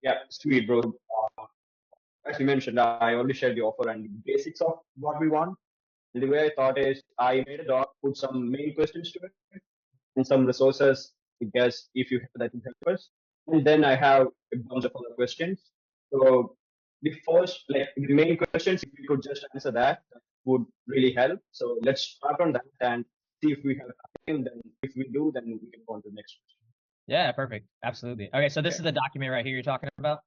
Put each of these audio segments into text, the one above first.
Yeah, sweet, bro. As you mentioned, I already shared the offer and the basics of what we want. And the way I thought is I made a doc, put some main questions to it and some resources, I guess, if you have that will help us. And then I have a bunch of other questions. So the first, like the main questions, if we could just answer that, that would really help. So let's start on that and see if we have time. Then if we do, then we can go on to the next question. Yeah, perfect. Absolutely. Okay, so this Okay. is the document right here you're talking about?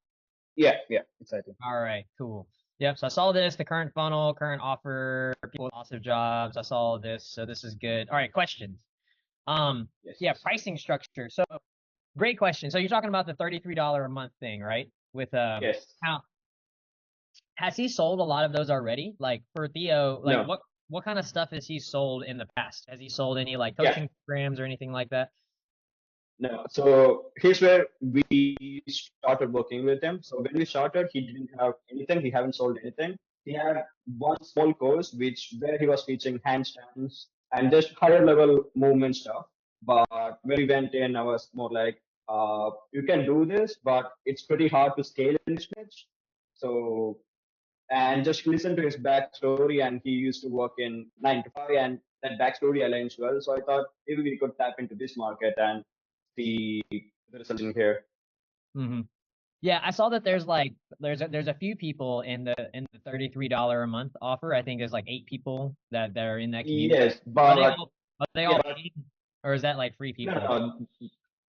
Yeah, exciting. All right, cool. Yep, so I saw this, the current funnel, current offer, people with lots of jobs. I saw this, so this is good. All right, questions. Yes. Yeah, pricing structure. So great question. So you're talking about the $33 a month thing, right? With Yes. how has he sold a lot of those already? Like for Theo, like No. what kind of stuff has he sold in the past? Has he sold any like Yeah. coaching programs or anything like that? No. So here's where we started working with him. So when we started, he didn't have anything. He haven't sold anything. He had one small course which where he was teaching handstands and just higher level movement stuff. But when we went in, I was more like, you can do this, but it's pretty hard to scale in this niche. So and just listen to his backstory, and he used to work in 9 to 5, and that backstory aligns well. So I thought maybe we could tap into this market and see the results in here. Mm-hmm. Yeah, I saw that there's like there's a few people in the $33 a month offer. I think there's like 8 people that are in that community. Yes, Are they but all are they yeah, all but paid or is that like free no, people? no,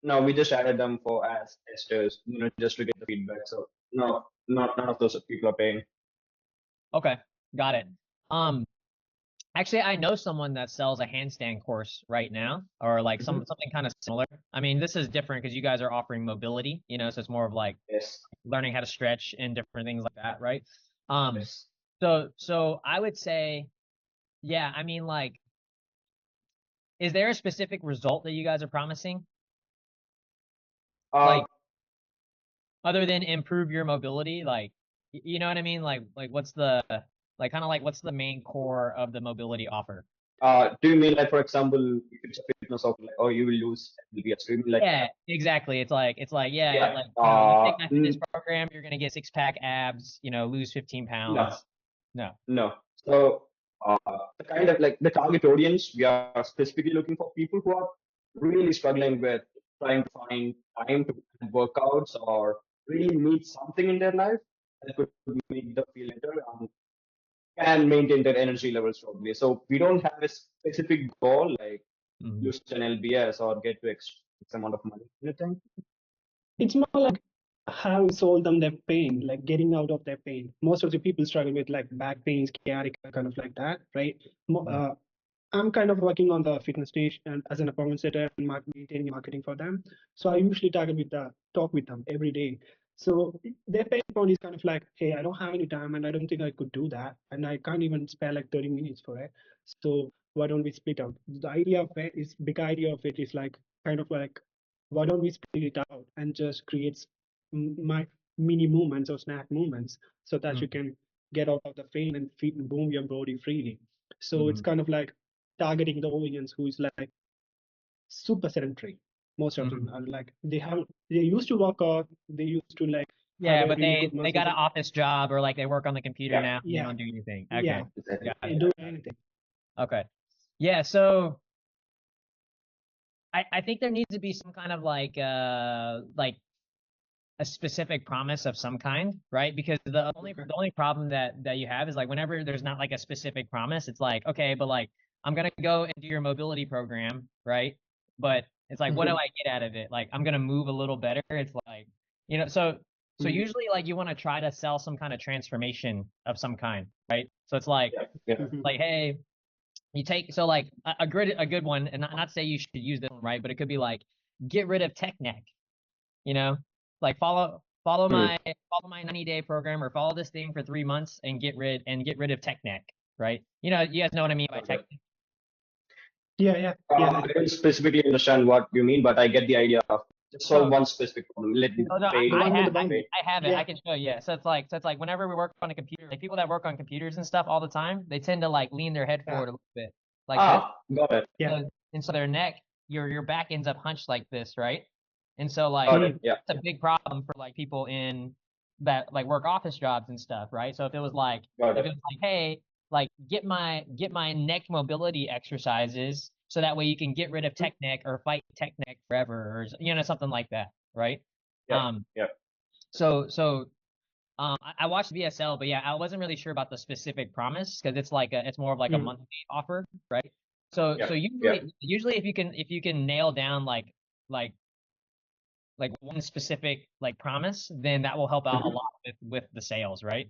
no, we just added them for as testers, just to get the feedback. So no, not none of those people are paying. Okay, got it. Um, Actually, I know someone that sells a handstand course right now, or like Hmm. something kind of similar. I mean, this is different because you guys are offering mobility, so it's more of like Yes, learning how to stretch and different things like that, right? Um, yes. so I would say, yeah, I mean, like, is there a specific result that you guys are promising? Uh, Like, other than improve your mobility, like, you know what I mean? Like, what's the like kind of like what's the main core of the mobility offer? do you mean like, for example, if it's a fitness of like, oh, you will lose LBS? Do you mean like Yeah, that? exactly. It's like yeah, Yeah. like you take my fitness program, you're gonna get six-pack abs, lose 15 No. pounds. No. No. So the kind of like the target audience, we are specifically looking for people who are really struggling with trying to find time to workouts or really need something in their life that could make them feel better and can maintain their energy levels probably. So we don't have a specific goal like Mhm. lose an LBS or get to X amount of money. Anything? It's more like how solve them their pain, like getting out of their pain. Most of the people struggle with like back pains, sciatica, kind of like that, right? I'm kind of working on the fitness niche and as an appointment setter and maintaining marketing for them. So I usually talk with them every day. So their pain point is kind of like, hey, I don't have any time and I don't think I could do that. And I can't even spare like 30 minutes for it. So why don't we split out? The idea of it is big idea of it is like kind of like, why don't we split it out and just create my mini movements or snack movements so that you Mhm. can get out of the pain and feed and boom your body freely. So it's Mhm. kind of like targeting the audience who is like super sedentary. Most of them Mhm. are like they used to work out, they used to like have Yeah, a but really they good they got muscles. an office job or like they work on the computer Yeah, now and they Yeah, don't do anything. yeah, Okay. exactly. Got they it. do Got it. anything. Okay. Yeah, so I think there needs to be some kind of like a specific promise of some kind, right? Because the only Okay. the only problem that you have is like whenever there's not like a specific promise, it's like, okay, but like I'm gonna go and do your mobility program, right? But it's like, what do Mm-hmm. I get out of it? Like I'm gonna move a little better. It's like, so Mm-hmm. usually like you want to try to sell some kind of transformation of some kind, right? So it's like Yeah, yeah. Mm-hmm. like, hey, you take so like a good one, and not say you should use this one, right? But it could be like get rid of tech neck, you know, like Hmm. follow my 90-day program or follow this thing for 3 months and get rid of tech neck, right? You guys know what I mean by Okay. tech. Yeah, yeah, yeah. I I do. don't specifically understand what you mean, but I get the idea of just solve So, one specific problem. Let me oh no, The pain I one with have the I, button. pain. I have it. I Yeah. can show you. Yeah. So it's like whenever we work on a computer, like people that work on computers and stuff all the time, they tend to like lean their head Yeah. forward a little bit, like this. Got it. Yeah. And so their neck, your back ends up hunched like this, right? And so like Got it. Yeah. it's a big problem for like people in that like work office jobs and stuff, right? So if it was like Got if it. it was like, hey, like get my neck mobility exercises so that way you can get rid of tech neck or fight tech neck forever or something like that, right? Yeah. Um Yeah. so I watched VSL, but yeah, I wasn't really sure about the specific promise because it's more of like a Mm. monthly offer, right? So Yeah. so Yeah. usually if you can nail down like one specific like promise, then that will help out a Mhm. lot with the sales, right?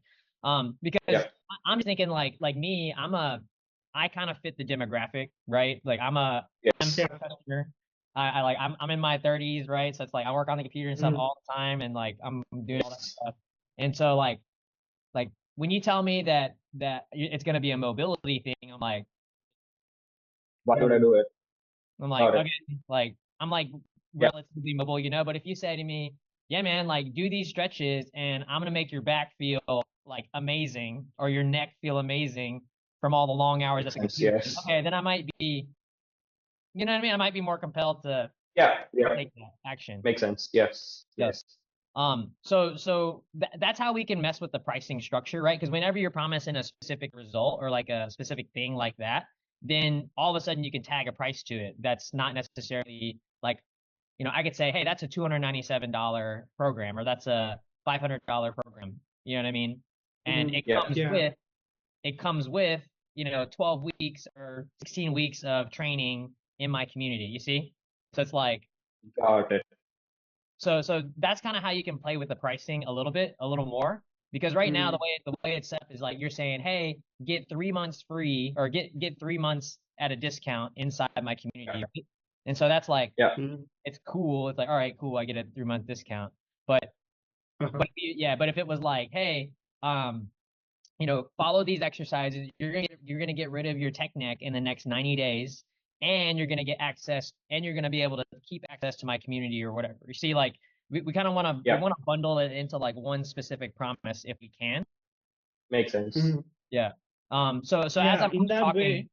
Because Yeah. I'm just thinking like me, I kind of fit the demographic, right? Like I'm Yes. Yeah. a customer. I'm in my 30s, right? So it's like I work on the computer and stuff Mm. all the time, and like I'm doing all that Yes. stuff. And so like when you tell me that it's gonna be a mobility thing, Why would I do it? I'm like, Got it. okay, like I'm like Yeah. relatively mobile, but if you say to me, yeah, man, like do these stretches and I'm gonna make your back feel like amazing or your neck feel amazing from all the long hours at Makes the sense. computer, Yes. okay, then I might be, you know what I mean? I might be more compelled to Yeah. Yeah. take that action. Makes sense. Yes. So, Yes. that's how we can mess with the pricing structure, right? Because whenever you're promising a specific result or like a specific thing like that, then all of a sudden you can tag a price to it. That's not necessarily like, I could say, hey, that's a $297 program, or that's a $500 program. You know what I mean? And Mm. Yeah. Yeah. it comes with, 12 weeks or 16 weeks of training in my community. You see? So it's like, Got it. so that's kind of how you can play with the pricing a little more. Because right now Mm. the way it's set up is like you're saying, hey, get 3 months free or get 3 months at a discount inside my community. Yeah. Right? And so that's like Yeah. Mm. it's cool. It's like, all right, cool, I get a 3 month discount. But Uh-huh. but if it was like, hey, um, follow these exercises, you're gonna get rid of your tech neck in the next 90 days, and you're gonna get access, and you're gonna be able to keep access to my community or whatever. You see, like we kind of Yeah. want to bundle it into like one specific promise if we can. Makes sense. Mm. Yeah. So as Yeah. I'm In that talking, way,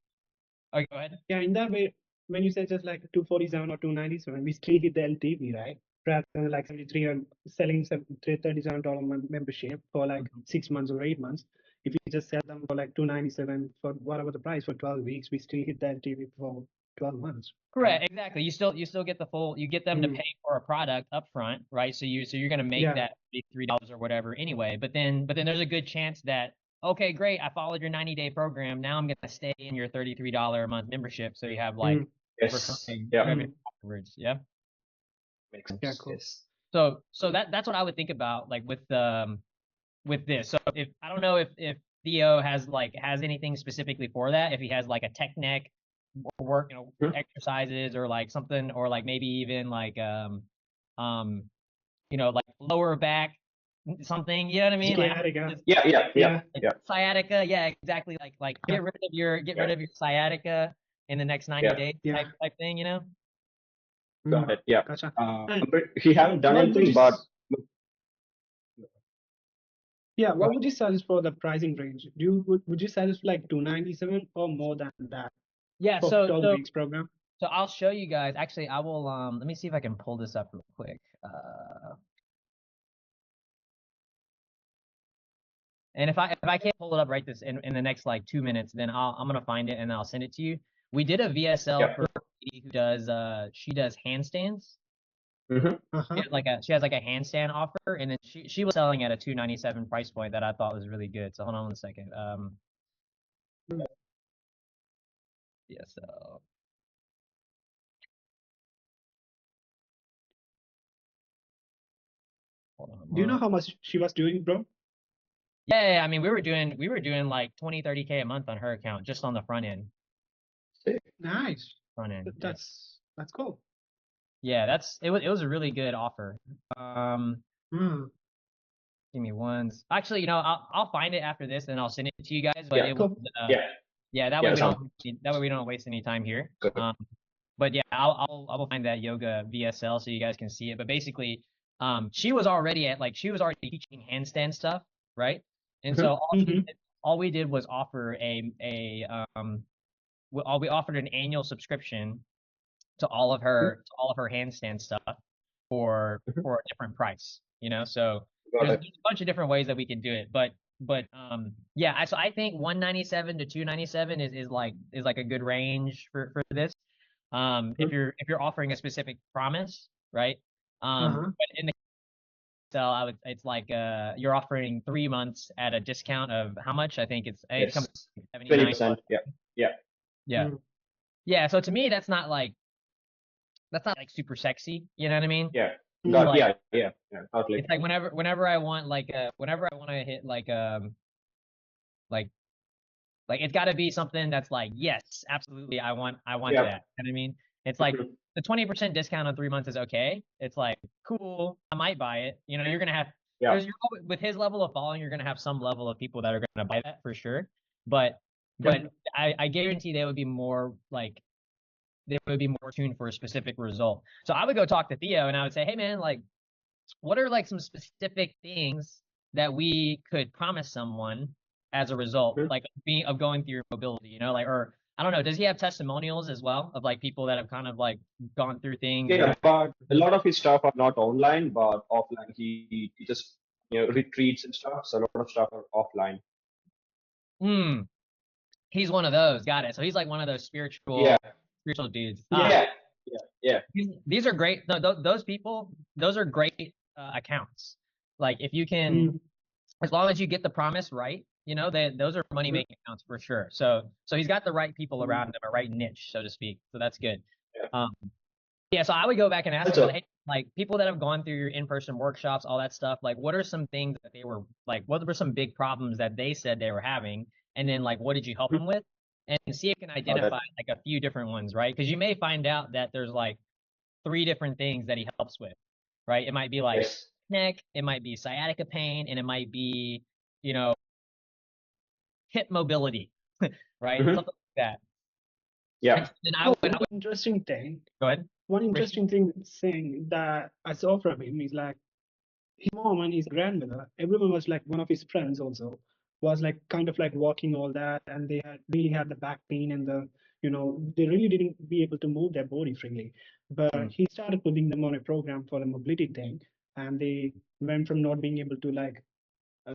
oh, go ahead. yeah, in that way, when you say just like 247 or 297, we still hit the LTV, right? Rather than like 73 and selling $37 membership for like Mhm. 6 months or 8 months. If we just sell them for like 297 for whatever the price for 12 weeks, we still hit the LTV for 12 months, right? Correct, exactly. You still get the full, you get them to Mm. pay for a product up front, right? So you're gonna make Yeah. that $3 or whatever anyway. But then there's a good chance that, okay, great, I followed your 90-day program. Now I'm gonna stay in your $33 a month membership, so you have like Mm. Yes. recurring Yeah. revenue Mm. afterwards. Yeah. Makes Yeah, sense. cool. Yes. So that's what I would think about like with this. So if I don't know if Theo has anything specifically for that, if he has like a tech neck work, Mhm. exercises or like something, or like maybe even like um like lower back something, you know what I mean? Like Sciatica. just Yeah. Yeah. Yeah. Yeah. like Yeah. sciatica, yeah, exactly. Like Yeah. get Yeah. rid of your sciatica in the next 90 Yeah. days Yeah. type thing, you know? Got Mm. it. Yeah. Gotcha. And He haven't done what would anything, you but Yeah, go what would you suggest for the pricing range? Would you suggest like 297 or more than that Yeah, for 12 weeks program? so I'll show you guys. Actually, I will let me see if I can pull this up real quick. And if I can't pull it up right this in the next like 2 minutes, then I'm gonna find it and I'll send it to you. We did a VSL yeah. for a lady who does she does handstands. Mm-hmm. Uh-huh. She has like a handstand offer, and then she was selling at a 297 price point that I thought was really good. So hold on one second. VSL. Hold on. Do you know how much she was doing, bro? Yeah, I mean, we were doing like 20-30K a month on her account just on the front end. Nice. Front end. Yeah. That's cool. Yeah, it was a really good offer. Mm. Give me ones. Actually, I'll find it after this and I'll send it to you guys. But Yeah. it was Cool. Yeah. yeah, that Yeah. way Sounds we don't waste any time here. good. But yeah, I will find that yoga VSL so you guys can see it. But basically, she was already teaching handstand stuff, right? And so Mm-hmm. all we did was offer we offered an annual subscription to all of her handstand stuff for a different price, you know? So Got there's it. a bunch of different ways that we can do it, but yeah, so I think 197 to 297 is like a good range for this. If you're offering a specific promise, right? But in the sell, it's like you're offering 3 months at a discount of how much? I think it Yes. comes to 79. 20%. Yeah. Yeah. Yeah. Yeah. So to me, that's not like super sexy. You know what I mean? Yeah. Mm. Like, Yeah. Totally. it's like whenever I want whenever I want to hit like it's got to be something that's like, yes, absolutely, I want Yeah. that. You know what I mean? It's like Mhm. the 20% discount on 3 months is okay. It's like, cool, I might buy it. You know, you're gonna have Yeah. with his level of following, you're gonna have some level of people that are gonna buy that for sure. But Yeah. I guarantee they would be more tuned for a specific result. So I would go talk to Theo and I would say, hey man, like, what are like some specific things that we could promise someone as a result, Mhm. like of going through your mobility, you know, like, or I don't know, does he have testimonials as well of like people that have kind of like gone through things? Yeah, but a lot of his stuff are not online, but offline. He just retreats and stuff. So a lot of stuff are offline. He's one of those. Got it. So he's like one of those Yeah. spiritual dudes. Yeah. Yeah. These are great. No, those people, those are great accounts. Like if you can, as long as you get the promise right, you know, those are money making accounts for sure. So he's got the right people around him, a right niche, so to speak. So that's good. Yeah. Yeah. So I would go back and ask Also, them, hey, like people that have gone through your in-person workshops, all that stuff. Like, what are some things that they were like? What were some big problems that they said they were having? And then like, what did you help them with? And see if you can identify like a few different ones, right? Because you may find out that there's like 3 different things that he helps with, right? It might be like yes. neck, it might be sciatica pain, and it might be, you know, hip mobility, right? Mhm. Something like that. Yeah. And Oh, one interesting thing. go ahead. One interesting thing saying that I saw from him is like his mom and his grandmother, everyone was like one of his friends also was like kind of like walking all that, and they had really had the back pain and they really didn't be able to move their body freely. But he started putting them on a program for the mobility thing, and they went from not being able to like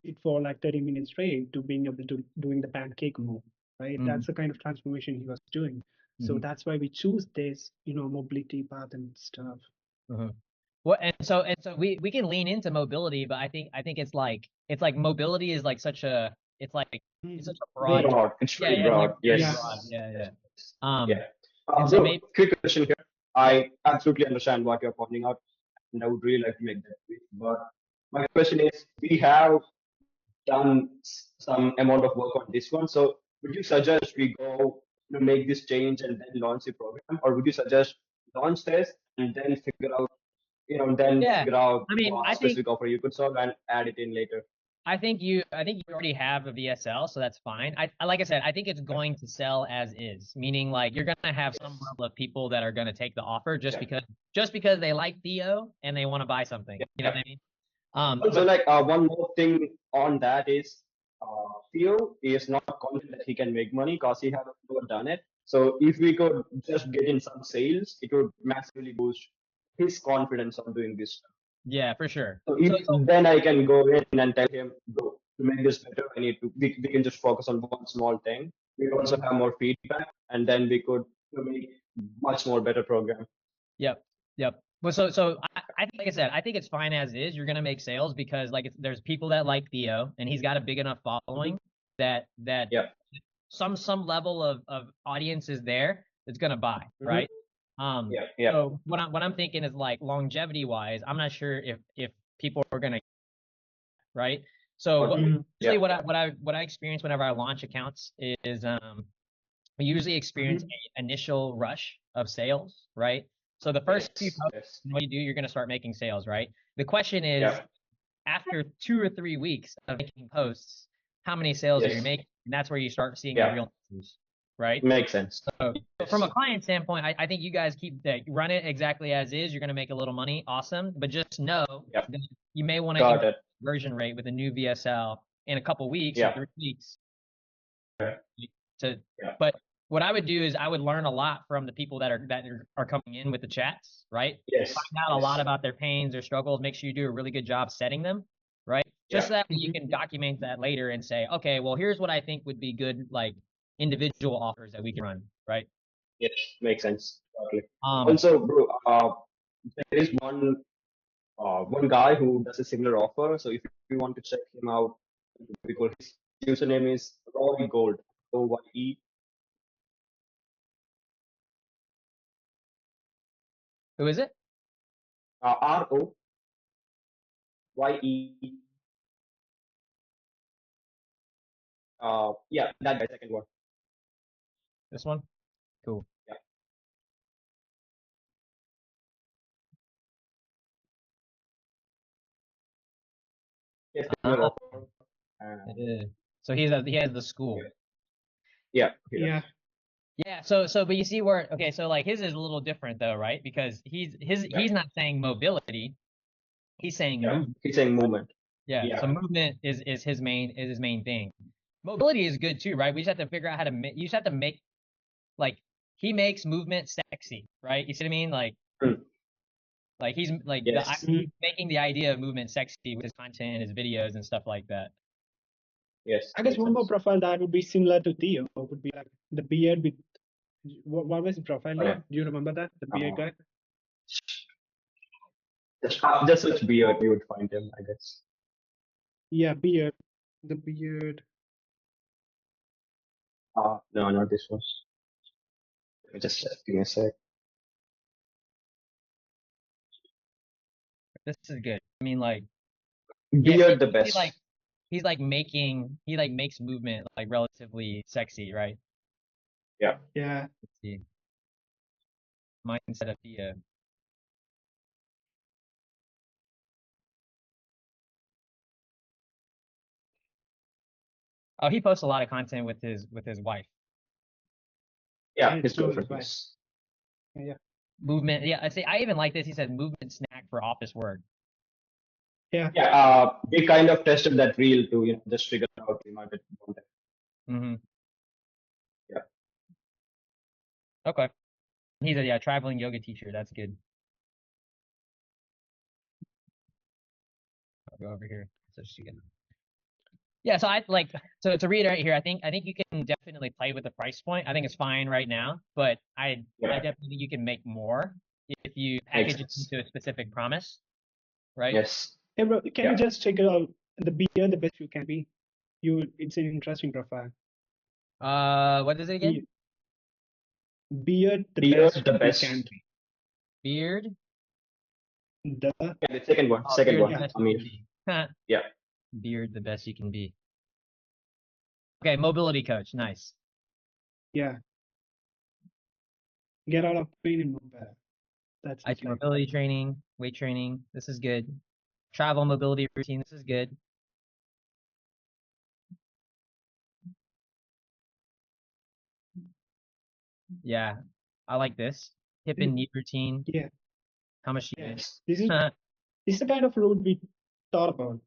sit for like 30 minutes straight to being able to doing the pancake move, right? That's the kind of transformation he was doing. So that's why we choose this, mobility path and stuff. Well, and so we can lean into mobility, but I think it's like mobility is like such a it's such a broad Broad. It's really broad. like very Yes. broad. Yeah. Yeah. And so So maybe quick question here. I absolutely understand what you're pointing out, and I would really like to make that quick. But my question is, we have done some amount of work on this one. So would you suggest we go to make this change and then launch the program, or would you suggest launch this and then figure out, yeah. I mean, what I think specific offer you could solve and add it in later? I think you already have a VSL, so that's fine. Like I said, I think it's going to sell as is, meaning like you're gonna have some level of people that are gonna take the offer just because they like Theo and they want to buy something. You know what I mean? Also, like one more thing on that is, Theo is not confident that he can make money because he hasn't ever done it. So if we could just get in some sales, it would massively boost his confidence on doing this stuff. Yeah, for sure. So then I can go in and tell him, bro, to make this better, we can just focus on one small thing. We also have more feedback, and then we could make much more better program. Yep. Well, so I think, like I said, I think it's fine as is. You're gonna make sales because like there's people that like Theo, and he's got a big enough following that Yeah. some level of audience is there that's gonna buy, right? Yeah. So what I'm thinking is like longevity wise, I'm not sure if people are gonna, right? So usually what I experience whenever I launch accounts is we usually experience an initial rush of sales, right? So the first few posts, what you do, you're gonna start making sales, right? The question is, after 2 or 3 weeks of making posts, how many sales are you making? And that's where you start seeing the real numbers, right? Makes sense. So from a client standpoint, I think you guys run it exactly as is. You're gonna make a little money, awesome. But just know that you may want to increase conversion rate with a new VSL in a couple weeks or 3 weeks. But what I would do is I would learn a lot from the people that are coming in with the chats, right? Yes. Find out a lot about their pains, their struggles. Make sure you do a really good job setting them, right? Just so that you can document that later and say, okay, well, here's what I think would be good, like individual offers that we can run, right? Yes, makes sense. Okay. Also, bro, there is one guy who does a similar offer. So if you want to check him out, because his username is Roy Gold, OYE. Who is it? ROYE. Yeah, that guy, second one. This one? Cool. Yeah. Yes, similar offer. So he has the school. Yeah. Yeah. Yeah, so but you see where okay, so like his is a little different though, right? Because he's not saying mobility, he's saying movement. He's saying movement. Yeah, so movement is his main thing. Mobility is good too, right? We just have to figure out how to make. You just have to make, like, he makes movement sexy, right? You see what I mean? Like he's like making the idea of movement sexy with his content and his videos and stuff like that. Yes. I guess one more profile that would be similar to Theo would be like the beard with what was his profile name? Do you remember that? The beard guy? Just search beard, you would find him, I guess. Yeah, beard. The beard. No, not this one. Just give me a sec. This is good. I mean, like, Beard the best. He makes movement like relatively sexy, right? Yeah. Yeah. Let's see. Mindset of Theo. Oh, he posts a lot of content with his wife. Yeah, his girlfriend. Yeah. Movement. Yeah, I even like this. He said movement snack for office work. Yeah. Yeah. We kind of tested that reel to just figure out the market content. Mm-hmm. Yeah. Okay. He's a traveling yoga teacher. That's good. I'll go over here so she can. Yeah, so so to reiterate here, I think you can definitely play with the price point. I think it's fine right now, but I definitely think you can make more if you package it into a specific promise, right? Yes. Hey bro, can you just check it out? The beard the best you can be. It's an interesting profile. What is it again? Beard the best you can be. Beard. The second one. Second one. I mean, yeah. Beard the best you can be. Okay, mobility coach. Nice. Yeah. Get out of pain and move better. That's I do mobility training, weight training. This is good. Travel mobility routine. This is good. Yeah, I like this. Hip and knee routine. Yeah. How much you This is the kind of route we thought about,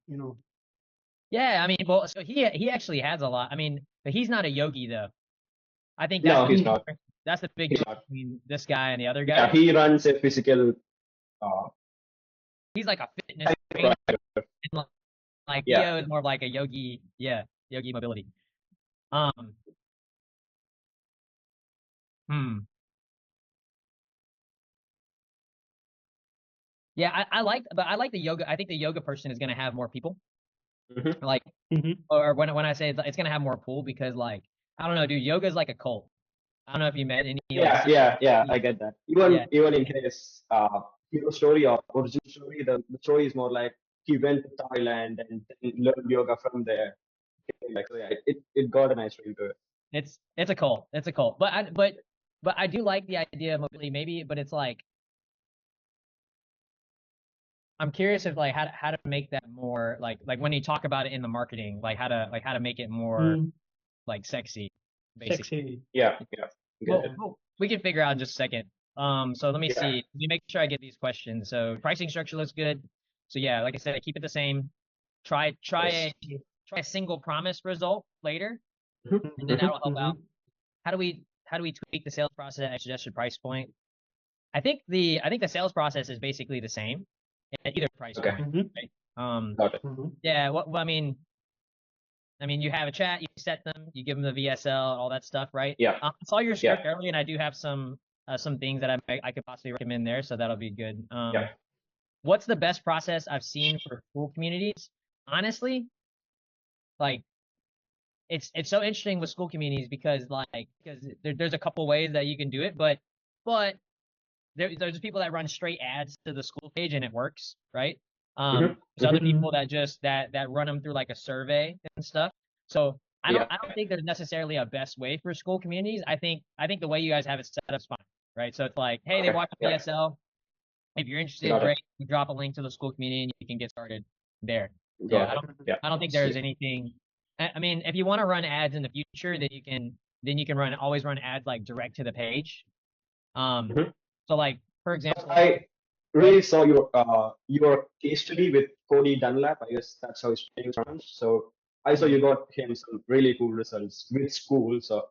Yeah, I mean, well, so he actually has a lot. I mean, but he's not a yogi though. I think he's not. That's the big difference between this guy and the other guy. Yeah, he runs a physical. He's like a fitness trainer. Like Theo is more of like a yogi. Yeah, yogi mobility. Yeah, I like the yoga. I think the yoga person is gonna have more people. Like, or when I say it's gonna have more pull because, like, I don't know, dude, yoga is like a cult. I don't know if you met any. Yeah, I get that. Even in his hero story or origin story, the story is more like he went to Thailand and learned yoga from there. Like, so yeah, it got a nice ring to it. It's a cult. It's a cult. But I do like the idea of mobility, maybe, but it's like, I'm curious if, like, how to make that more like when you talk about it in the marketing, like how to make it more like sexy, basically. Sexy. Yeah. Well, we can figure out in just a second. So let me see. Let me make sure I get these questions. So pricing structure looks good. So yeah, like I said, keep it the same. Try a single promise result later, and then that'll help out. How do how do we tweak the sales process at suggested price point? I think the sales process is basically the same at either price Okay. point. Mhm, Right? Um, Got it. mhm. yeah. Well, I mean, you have a chat, you set them, you give them the VSL, all that stuff, right? Yeah. I saw your script earlier, and I do have some things that I could possibly recommend there, so that'll be good. Yeah. What's the best process I've seen for school communities? Honestly, like it's so interesting with school communities because there's a couple ways that you can do it, but there's people that run straight ads to the school page and it works, right? Mhm, There's other mhm. people that just that run them through like a survey and stuff. So I Yeah. don't think there's necessarily a best way for school communities. I think the way you guys have it set up is fine, right? So it's like, hey, they Okay, watch yeah. PSL. If you're interested, Got it. great. You drop a link to the school community and you can get started there. Got Yeah, it. Yeah. I don't think there's anything. I mean, if you want to run ads in the future, then you can always run ads like direct to the page. Mhm. So like for example, I really saw your case study with Cody Dunlap. I guess that's how his name runs. So I saw you got him some really cool results with school. So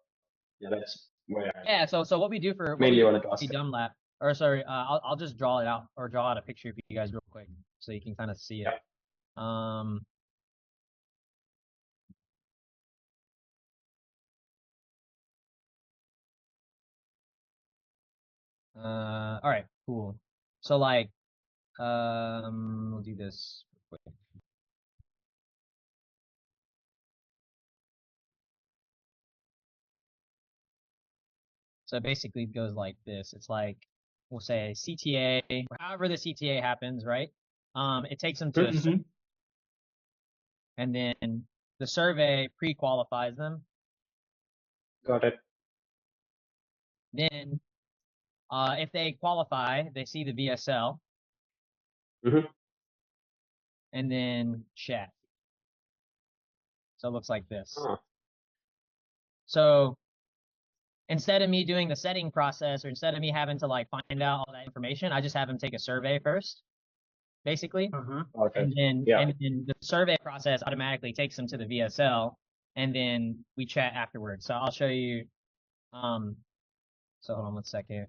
yeah, that's where I yeah. So what we do for mainly wanted to ask it. Dunlap, or sorry, I'll just draw it out or draw out a picture for you guys real quick so you can kind of see it. Yeah. Um, all right, cool. So like, we'll do this real quick. So basically it goes like this. It's like, we'll say CTA, or however the CTA happens, right? It takes them to a Mhm. and then the survey pre-qualifies them. Got it. Then, if they qualify, they see the VSL, Mhm. and then chat. So it looks like this. Huh. So instead of me doing the setting process, or instead of me having to like find out all that information, I just have them take a survey first, basically. Uh-huh. Got it. And then, Yeah. and then the survey process automatically takes them to the VSL, and then we chat afterwards. So I'll show you. So hold on one second.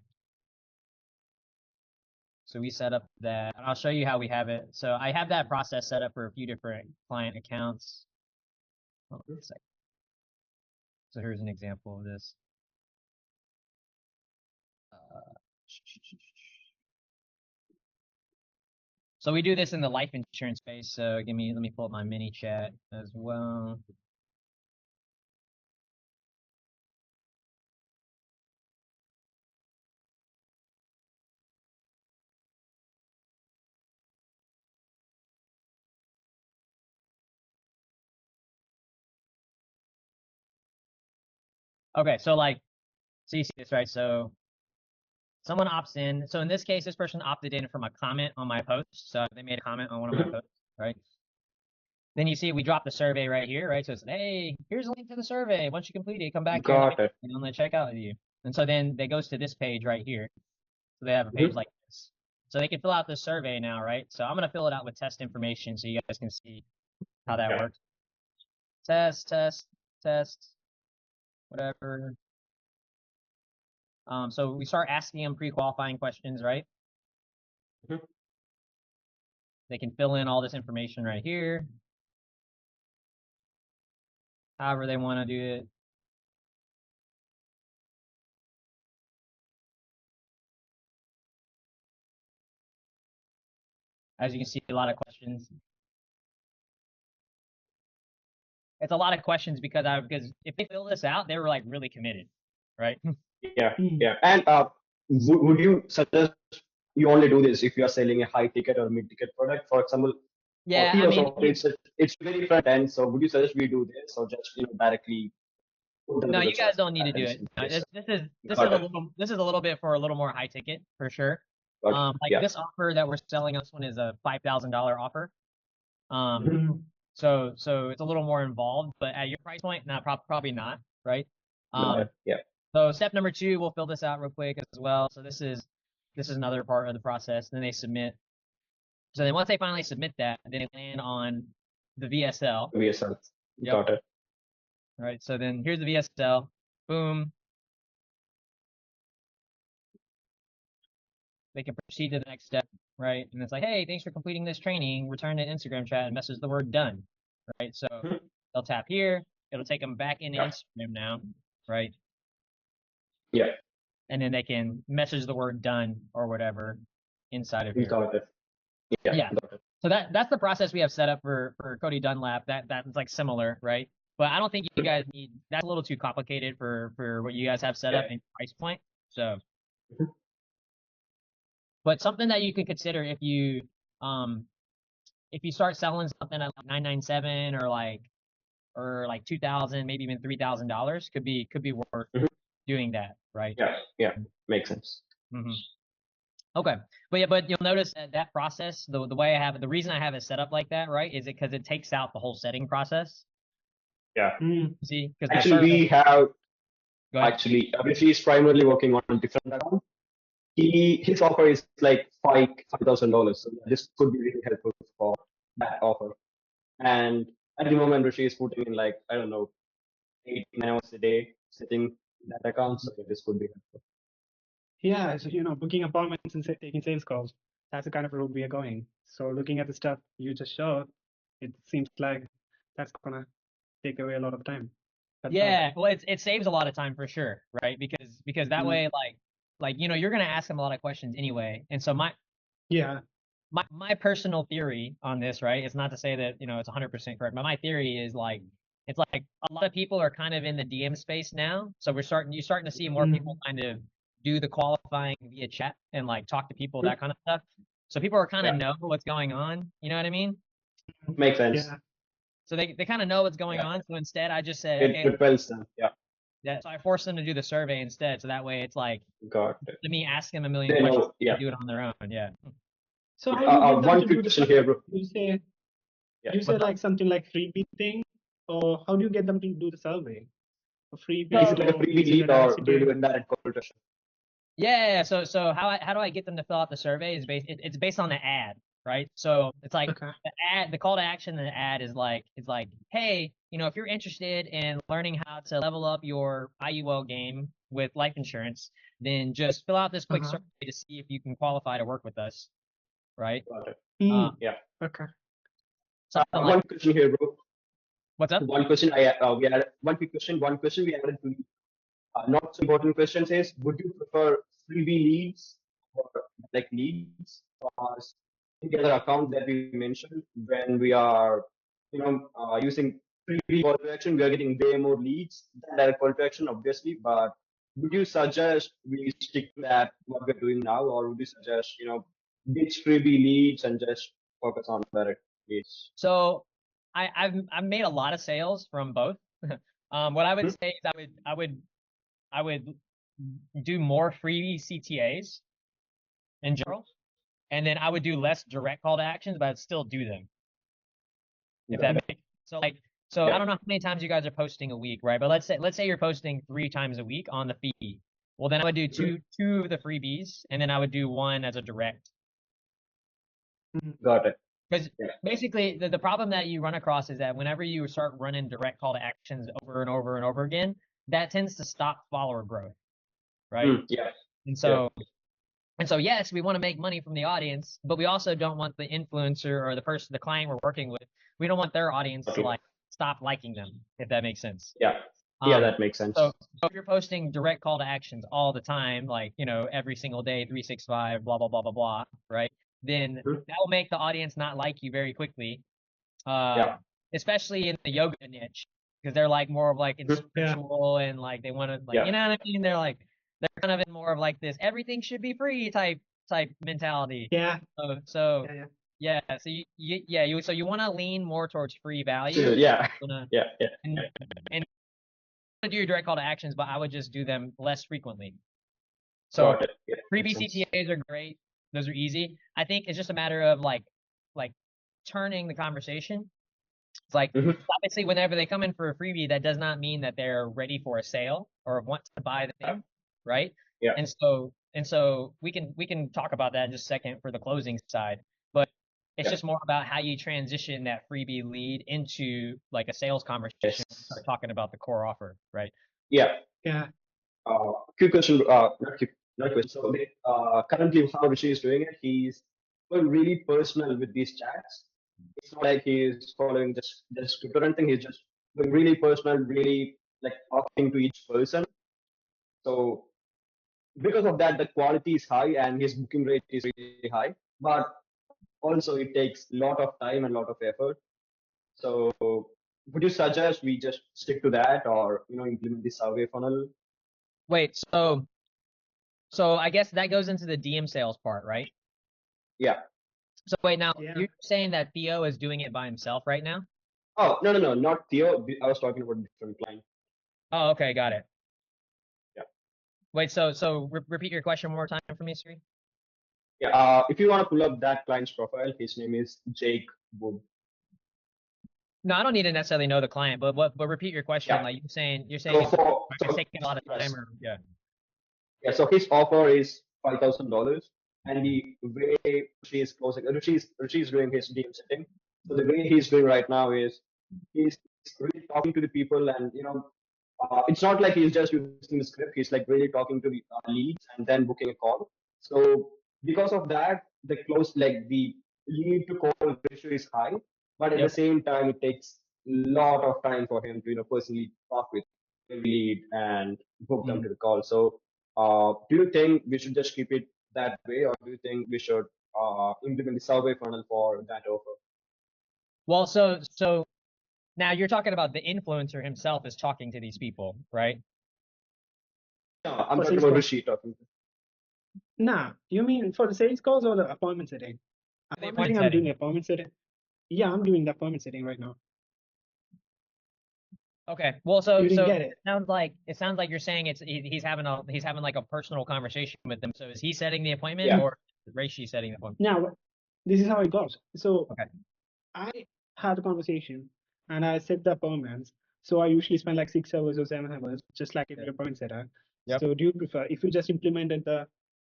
So we set up that, and I'll show you how we have it. So I have that process set up for a few different client accounts. Hold on one second. So here's an example of this. So we do this in the life insurance space. So let me pull up my mini chat as well. Okay, so you see this, right? So someone opts in. So in this case, this person opted in from a comment on my post. So they made a comment on one of my posts, right? Then you see we drop the survey right here, right? So it's, hey, here's a link to the survey. Once you complete it, come back here Got it. and I'm gonna check out with you. And so then they goes to this page right here. So they have a page like this. So they can fill out this survey now, right? So I'm gonna fill it out with test information so you guys can see how that Yeah. works. Test, whatever. So we start asking them pre-qualifying questions, right? Mhm. They can fill in all this information right here. However they want to do it. As you can see, a lot of questions. It's a lot of questions because if they fill this out, they were like really committed, right? Yeah. Mm. Yeah. And would you suggest you only do this if you are selling a high ticket or mid ticket product, for example? Yeah, For I mean, it's very front end. So would you suggest we do this or just directly put them no, to the you guys chat? don't need to do That is it. in No, place. this is Got a it. little bit for a little more high ticket for sure. Got it. Like Yeah. this offer that we're selling on this one is a $5,000 offer. Mhm. So it's a little more involved, but at your price point, not probably not, right? Got it. Yeah. So step number 2, we'll fill this out real quick as well. So this is another part of the process. Then they submit. So then once they finally submit that, then they land on the VSL. VSL. Yep. Got it. Right. So then here's the VSL. Boom. they can proceed to the next step, right? And it's like, hey, thanks for completing this training. Return to Instagram chat and message the word done, right? So Mhm. they'll tap here. It'll take them back into Yeah. Instagram now, right? Yeah. And then they can message the word done or whatever inside of here. Got it. Yeah. Yeah. Got it. So that's the process we have set up for Cody Dunlap. That's like similar, right? But I don't think you guys need. That's a little too complicated for what you guys have set up in price point. So, Mhm. but something that you could consider if you start selling something at like 997 or like 2,000, maybe even $3,000 could be worth Mhm. doing that, right? Yeah. Yeah. Makes sense. Mm-hmm. Okay, but you'll notice that process, the way I have it, the reason I have it set up like that, right, is it because it takes out the whole setting process. Yeah. See, because Actually, we have Go ahead. actually obviously he's primarily working on a different account. His offer is like $5,000. So this could be really helpful for that offer. And at the moment, Rishi is putting in like, I don't know, 8-9 hours a day setting that account. So this could be helpful. Yeah, so booking appointments and taking sales calls. That's the kind of route we are going. So looking at the stuff you just showed, it seems like that's gonna take away a lot of time. That's all. Yeah, well, it saves a lot of time for sure, right? Because that Mhm. way, like you're gonna ask them a lot of questions anyway. And so Yeah. my personal theory on this, right, is not to say that it's 100% correct, but my theory is like it's like a lot of people are kind of in the DM space now. So you're starting to see more people kind of do the qualifying via chat and like talk to people, that kind of stuff. So people are kind of know what's going on. You know what I mean? Makes sense. Yeah. So they kind of know what's going Yeah. on. So instead, I just said, It okay, repels them. Yeah. so I forced them to do the survey instead. So that way, it's like Got it. let me ask them a million They questions. know. Yeah. Do it on their own. Yeah. So how do you get them One to quick do the question here, bro. You say Yeah. you say like something like freebie thing, or how do you get them to do the survey? A freebie Is it like a or freebie is it lead a or direct do you do CTA? a direct conversation? Yeah. So how do I get them to fill out the survey is it's based on the ad, right? So it's like Okay. the call to action in the ad is like hey, if you're interested in learning how to level up your IUL game with life insurance, then just fill out this quick Uh-huh. survey to see if you can qualify to work with us, right? Got it. Yeah. Okay. Something like One question here, bro. what's up? One question we had one quick question. One question we added to the not so important questions is: would you prefer freebie leads or like leads or any other account that we mentioned when we are, using freebie call to action? We are getting way more leads than direct call to action, obviously. But would you suggest we stick to that what we're doing now, or would you suggest ditch freebie leads and just focus on direct leads? So I've made a lot of sales from both. What I would say is I would do more freebie CTAs in general, and then I would do less direct call to actions, but I'd still do them. If that makes so I don't know how many times you guys are posting a week, right? But let's say you're posting 3 times a week on the feed. Well, then I would do two of the freebies, and then I would do one as a direct. Got it. Because basically, the problem that you run across is that whenever you start running direct call to actions over and over and over again, that tends to stop follower growth, right? Yeah. And so yes, we want to make money from the audience, but we also don't want the influencer or the client we're working with, we don't want their audience to like stop liking them, if that makes sense. Yeah. Yeah, that makes sense. So if you're posting direct call to actions all the time, like, every single day, 365, blah, blah, blah, blah, blah, right? Then that will make the audience not like you very quickly. Especially in the yoga niche, because they're like more of like spiritual and like they want to like, you know what I mean? They're kind of in more of like this everything should be free type mentality. Yeah. So you want to lean more towards free value. And do your direct call to actions, but I would just do them less frequently. So freebie CTAs are great. Those are easy. I think it's just a matter of like turning the conversation. It's like obviously whenever they come in for a freebie, that does not mean that they're ready for a sale or want to buy the thing, right? Yeah. And so we can talk about that in just a second for the closing side. But it's just more about how you transition that freebie lead into like a sales conversation and start talking about the core offer, right? Yeah. Yeah. Quick question, not question. So currently, how Rishi is doing it, he's going really personal with these chats. It's not like he's following just script or anything. He's just going really personal, really like talking to each person. So because of that, the quality is high and his booking rate is really high. But also, it takes a lot of time and a lot of effort. So would you suggest we just stick to that, or implement the survey funnel? Wait, so I guess that goes into the DM sales part, right? Yeah. So wait, now Yeah. you're saying that Theo is doing it by himself right now? Oh, no, not Theo. I was talking about a different client. Oh, okay, got it. Yeah. Wait, repeat your question one more time for me, Sri. Yeah. If you want to pull up that client's profile, his name is Jake Wood. No, I don't need to necessarily know the client, but repeat your question. Yeah. Like you're saying So it's taking a lot of time, or yeah. Yeah. So his offer is $5,000, and the way she's closing, Rishi's doing his DM setting. So the way he's doing right now is he's really talking to the people, and it's not like he's just using the script. He's like really talking to the leads and then booking a call. So because of that, the lead to call ratio is high, but at the Yep. same time, it takes a lot of time for him to personally talk with every lead and book them to the call. So do you think we should just keep it that way, or do you think we should implement the survey funnel for that offer? Well, so now you're talking about the influencer himself is talking to these people, right? No, I'm For talking sales about call. Rishi talking. Nah, you mean for the sales calls or the appointment setting? The I'm appointment doing setting. the appointment setting. Yeah, I'm doing the appointment setting right now. Okay. Well, so You didn't so get it it. sounds like you're saying he's having like a personal conversation with them. So is he setting the appointment, Yeah. or is Reishi setting the appointment? Now, this is how it goes. So Okay. I had a conversation and I set the appointments. So I usually spend like 6 hours or 7 hours, just like every appointment setter. Yep. So do you prefer, if you just implemented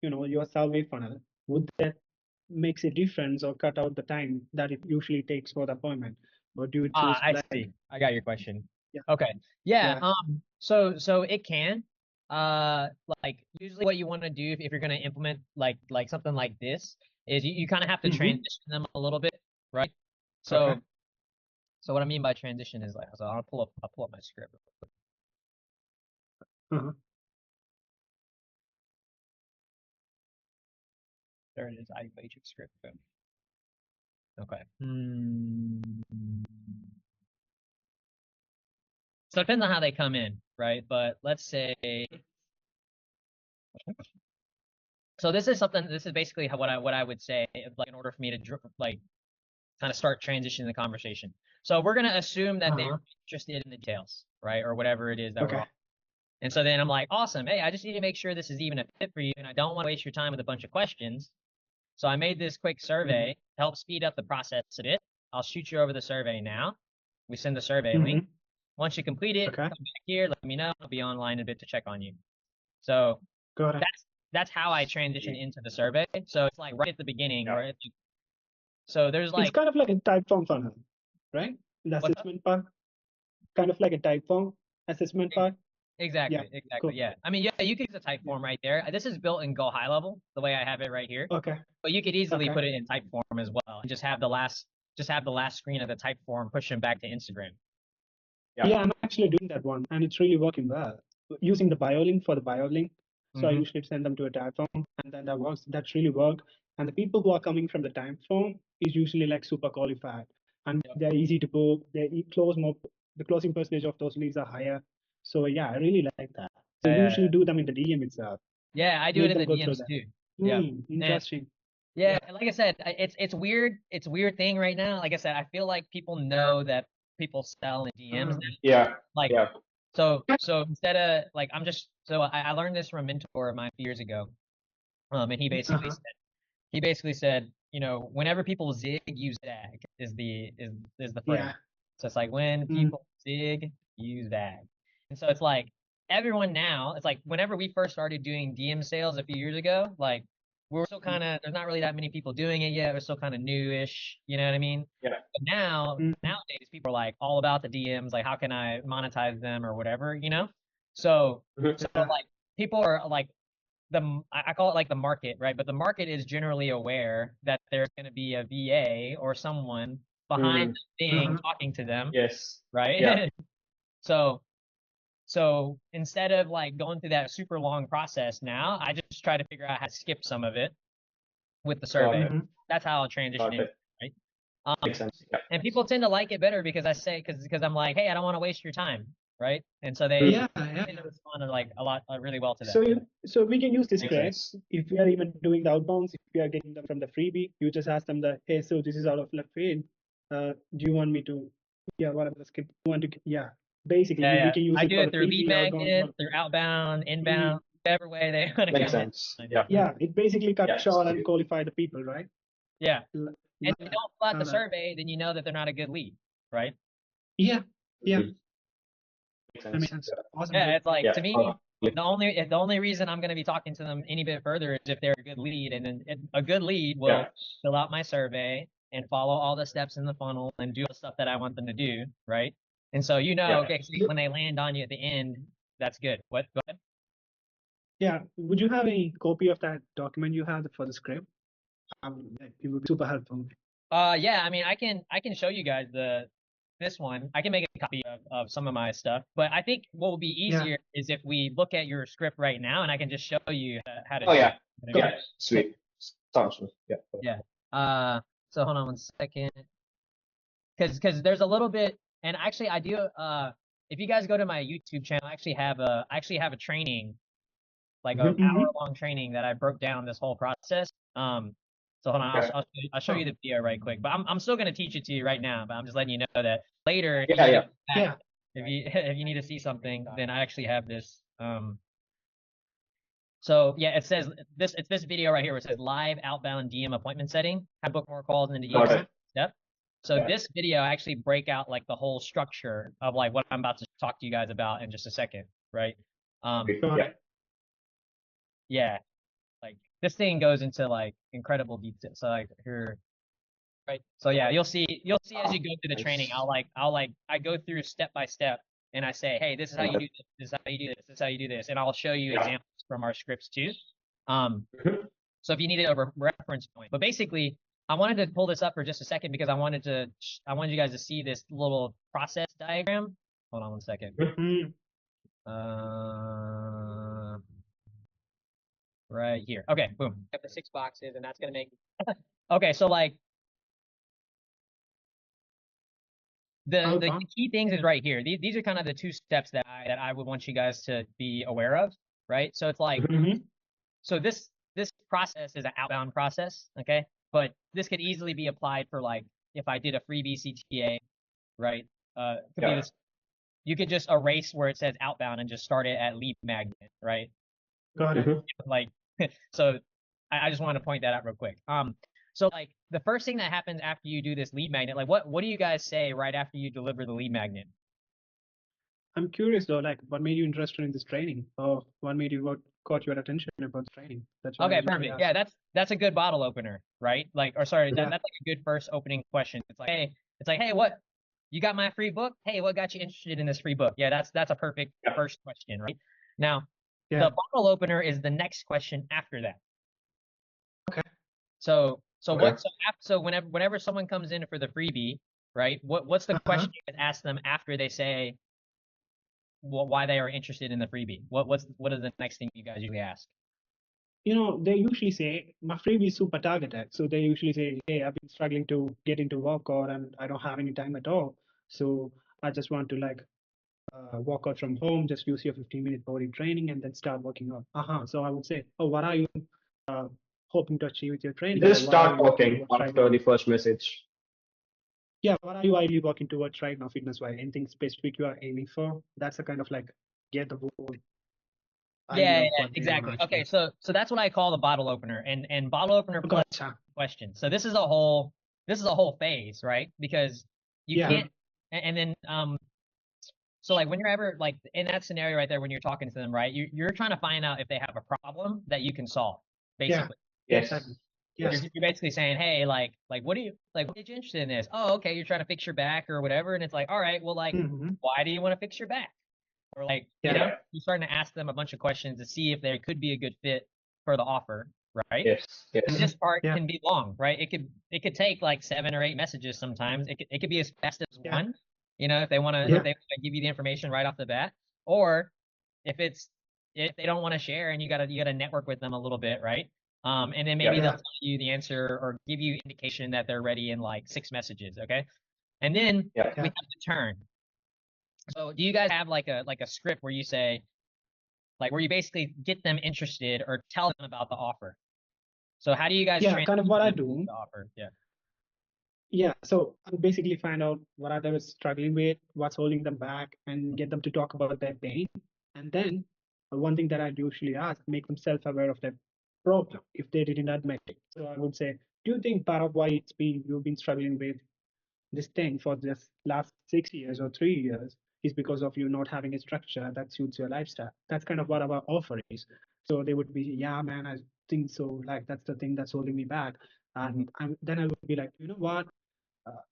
your survey funnel, would that makes a difference or cut out the time that it usually takes for the appointment? Or do you choose I like, see. I got your question. Yeah. Okay. Yeah. Yeah. So it can. Like usually what you want to do if you're going to implement like something like this is you kind of have to Mhm. transition them a little bit, right? So Okay. so what I mean by transition is like, so I'll pull up my script. Uh-huh. There it is. iBasic script. Okay. So it depends on how they come in, right? But let's say, so this is something. This is basically what I would say, like in order for me to like kind of start transitioning the conversation. So we're gonna assume that they're interested in the details, right, or whatever it is that we're Okay. on. And so then I'm like, awesome. Hey, I just need to make sure this is even a fit for you, and I don't want to waste your time with a bunch of questions. So I made this quick survey to help speed up the process a bit. I'll shoot you over the survey now. We send the survey link. Once you complete it, Okay. come back here, let me know. I'll be online in a bit to check on you. So Got it. that's how I transition into the survey. So it's like right at the beginning, Yeah. right? So there's It's like, kind of like a type form funnel, right? The What's that? assessment part. Kind of like a type form assessment part. exactly, cool. yeah. I mean, yeah, you could use a type form right there. This is built in Go High Level, the way I have it right here. Okay. But you could easily Okay. put it in type form as well, and just have the last screen of the type form pushing back to Instagram. Yeah. Yeah, I'm actually doing that one, and it's really working well. Using the bio link for the bio link. So I Mhm. usually send them to a type form, and then that works. That's really work. And the people who are coming from the type form is usually like super qualified, and Yep. they're easy to book. Close more. The closing percentage of those leads are higher. So yeah, I really like that. So Yeah. usually do them in the DM itself. Yeah, I do Make it in the them go through DMs that. too. Yeah. Interesting. Yeah, and like I said, it's weird. It's a weird thing right now. Like I said, I feel like people know that people sell in DMs now. Yeah. Like, Yeah. so instead of like, I learned this from a mentor of mine a few years ago. And he basically said, whenever people zig, use zag is the phrase. Yeah. So it's like when people zig, use zag. And so it's like everyone now, it's like whenever we first started doing DM sales a few years ago, like we were still kind of, there's not really that many people doing it yet. We're still kind of newish, you know what I mean? Yeah. But nowadays people are like all about the DMs, like how can I monetize them or whatever, So Mhm. like people are like I call it like the market, right? But the market is generally aware that there's going to be a VA or someone behind Mm, the thing Uh-huh. talking to them, yes. right? Yeah. So so instead of like going through that super long process now, I just try to figure out how to skip some of it with the Got survey. it. Mhm. That's how I'll transition Got in, it. right? Makes sense. Yeah. And people tend to like it better because I say because I'm like, hey, I don't want to waste your time, right? And so they Yeah, yeah. tend to respond to like a lot really well to that. So we can use this Makes script sense. if we are even doing the outbounds. If we are getting them from the freebie, you just ask them the, hey, so this is out of left field. Do you want me to? Yeah, whatever the script you want to. Yeah, basically Yeah, we yeah. can use I it do for it the through lead freebie outbound. magnet, through outbound, inbound, Mm, whichever way they want to Makes come in. sense. I do. Yeah. yeah, it basically cut Yeah. short and Sweet. qualify the people, right? Yeah. L- And if you don't fill out the that. survey, then you know that they're not a good lead, right? Yeah, yeah, Mhm. Makes that makes sense. sense. Yeah. Awesome, Yeah, dude. it's like Yeah. to me, the only reason I'm going to be talking to them any bit further is if they're a good lead, and then a good lead will Yeah. fill out my survey and follow all the steps in the funnel and do the stuff that I want them to do, right? And so Yeah. okay, so when they land on you at the end, that's good. What? Go ahead. Yeah, would you have any copy of that document you have for the script? It would be super helpful. Yeah, I mean, I can show you guys this one. I can make a copy of some of my stuff, but I think what will be Yeah, easier is if we look at your script right now, and I can just show you how to Oh do yeah. it. got Yeah. it. Sweet. Sounds good. Yeah. Yeah. So hold on one second, because there's a little bit, and actually I do. If you guys go to my YouTube channel, I actually have a training, like a Mhm. Mm-hmm. hour-long training that I broke down this whole process. So hold on, Okay. I'll show you the video right quick, but I'm still gonna teach it to you right now, but I'm just letting you know that later, if you Yeah. need to Yeah. go back, Yeah, if you if you need to see something, then I actually have this. So yeah, it says it's this video right here where it says live outbound DM appointment setting, how to book more calls into Got each it. step. So Yeah. this video I actually break out like the whole structure of like what I'm about to talk to you guys about in just a second, right? Okay. got Yeah. it. Yeah, like this thing goes into like incredible detail. So like here, right? So yeah, you'll see as you go through the training, Nice. I go through step by step and I say, hey, this is how you do this, this is how you do this, this is how you do this, and I'll show you Yeah. examples from our scripts too. Um, Mhm. so if you need a reference point, but basically, I wanted to pull this up for just a second because I wanted you guys to see this little process diagram. Hold on one second. Mm, Uh, right here. Okay, boom. Got the 6 boxes, and that's gonna make. Okay, so like the outbound. key things is right here. These are kind of the 2 steps that I would want you guys to be aware of, right? So it's like Mhm. Mm-hmm. so this process is an outbound process, okay? But this could easily be applied for like if I did a freebie CTA, right? It could be Yeah. this. You could just erase where it says outbound and just start it at lead magnet, right? Got it. Mhm. Like, so I just want to point that out real quick. So like the first thing that happens after you do this lead magnet, like what do you guys say right after you deliver the lead magnet? I'm curious though, like what made you interested in this training, or what caught your attention about the training? That's what I Okay, usually perfect. Yeah, ask. that's a good bottle opener, right? Like, or sorry, Yeah. that's like a good first opening question. It's like, hey, what you got my free book? Hey, what got you interested in this free book? Yeah, that's a perfect Yeah. first question, right? Now, Yeah. the bottle opener is the next question after that. Okay. So Okay. so whenever someone comes in for the freebie, right? What's the Uh-huh. question you can ask them after they say why they are interested in the freebie? What is the next thing you guys usually ask? They usually say my freebie is super targeted. So they usually say, hey, I've been struggling to get into workout and I don't have any time at all. So I just want to like walk out from home, just use your 15-minute body training and then start working out. So I would say, oh, what are you hoping to achieve with your training? Just Or what are start you working talking towards right after now? the first message. Yeah, what are you ideally working towards right now, fitness-wise? Anything specific you are aiming for? That's a kind of like get the whole idea Yeah, of yeah, what they want to exactly. Okay, achieve. so that's what I call the bottle opener, and bottle opener plus Gotcha. question. So this is a whole phase, right? Because you Yeah. can't, and then so like when you're ever like in that scenario right there when you're talking to them, right? You're trying to find out if they have a problem that you can solve, Yeah. basically. Yes. Exactly. You're, Yes. you're basically saying, hey, like what are you interested in this? Oh, okay, you're trying to fix your back or whatever, and it's like, all right, well, like, Mm-hmm. why do you want to fix your back? Or like, Yeah. you're starting to ask them a bunch of questions to see if there could be a good fit for the offer, right? Yes. And Yes. this part Yeah. can be long, right? It could take like 7 or 8 messages sometimes. It could be as fast as Yeah. one, if they want to Yeah. if they wanna give you the information right off the bat, or if they don't want to share and you gotta network with them a little bit, right? And then maybe Yeah. they'll Yeah. tell you the answer or give you indication that they're ready in like 6 messages, okay? And then Yeah. we Yeah. have the turn. So do you guys have like a script where you say, like where you basically get them interested or tell them about the offer? So how do you guys Yeah, kind of what I transition do. the offer? Yeah. Yeah, so I basically find out what are they struggling with, what's holding them back, and get them to talk about their pain. And then one thing that I usually ask, make them self-aware of their problem if they didn't admit it. So I would say, do you think part of why you've been struggling with this thing for this last 6 years or 3 years is because of you not having a structure that suits your lifestyle? That's kind of what our offer is. So they would be, yeah, man, I think so. Like that's the thing that's holding me back. And then I would be like, you know what? Uh,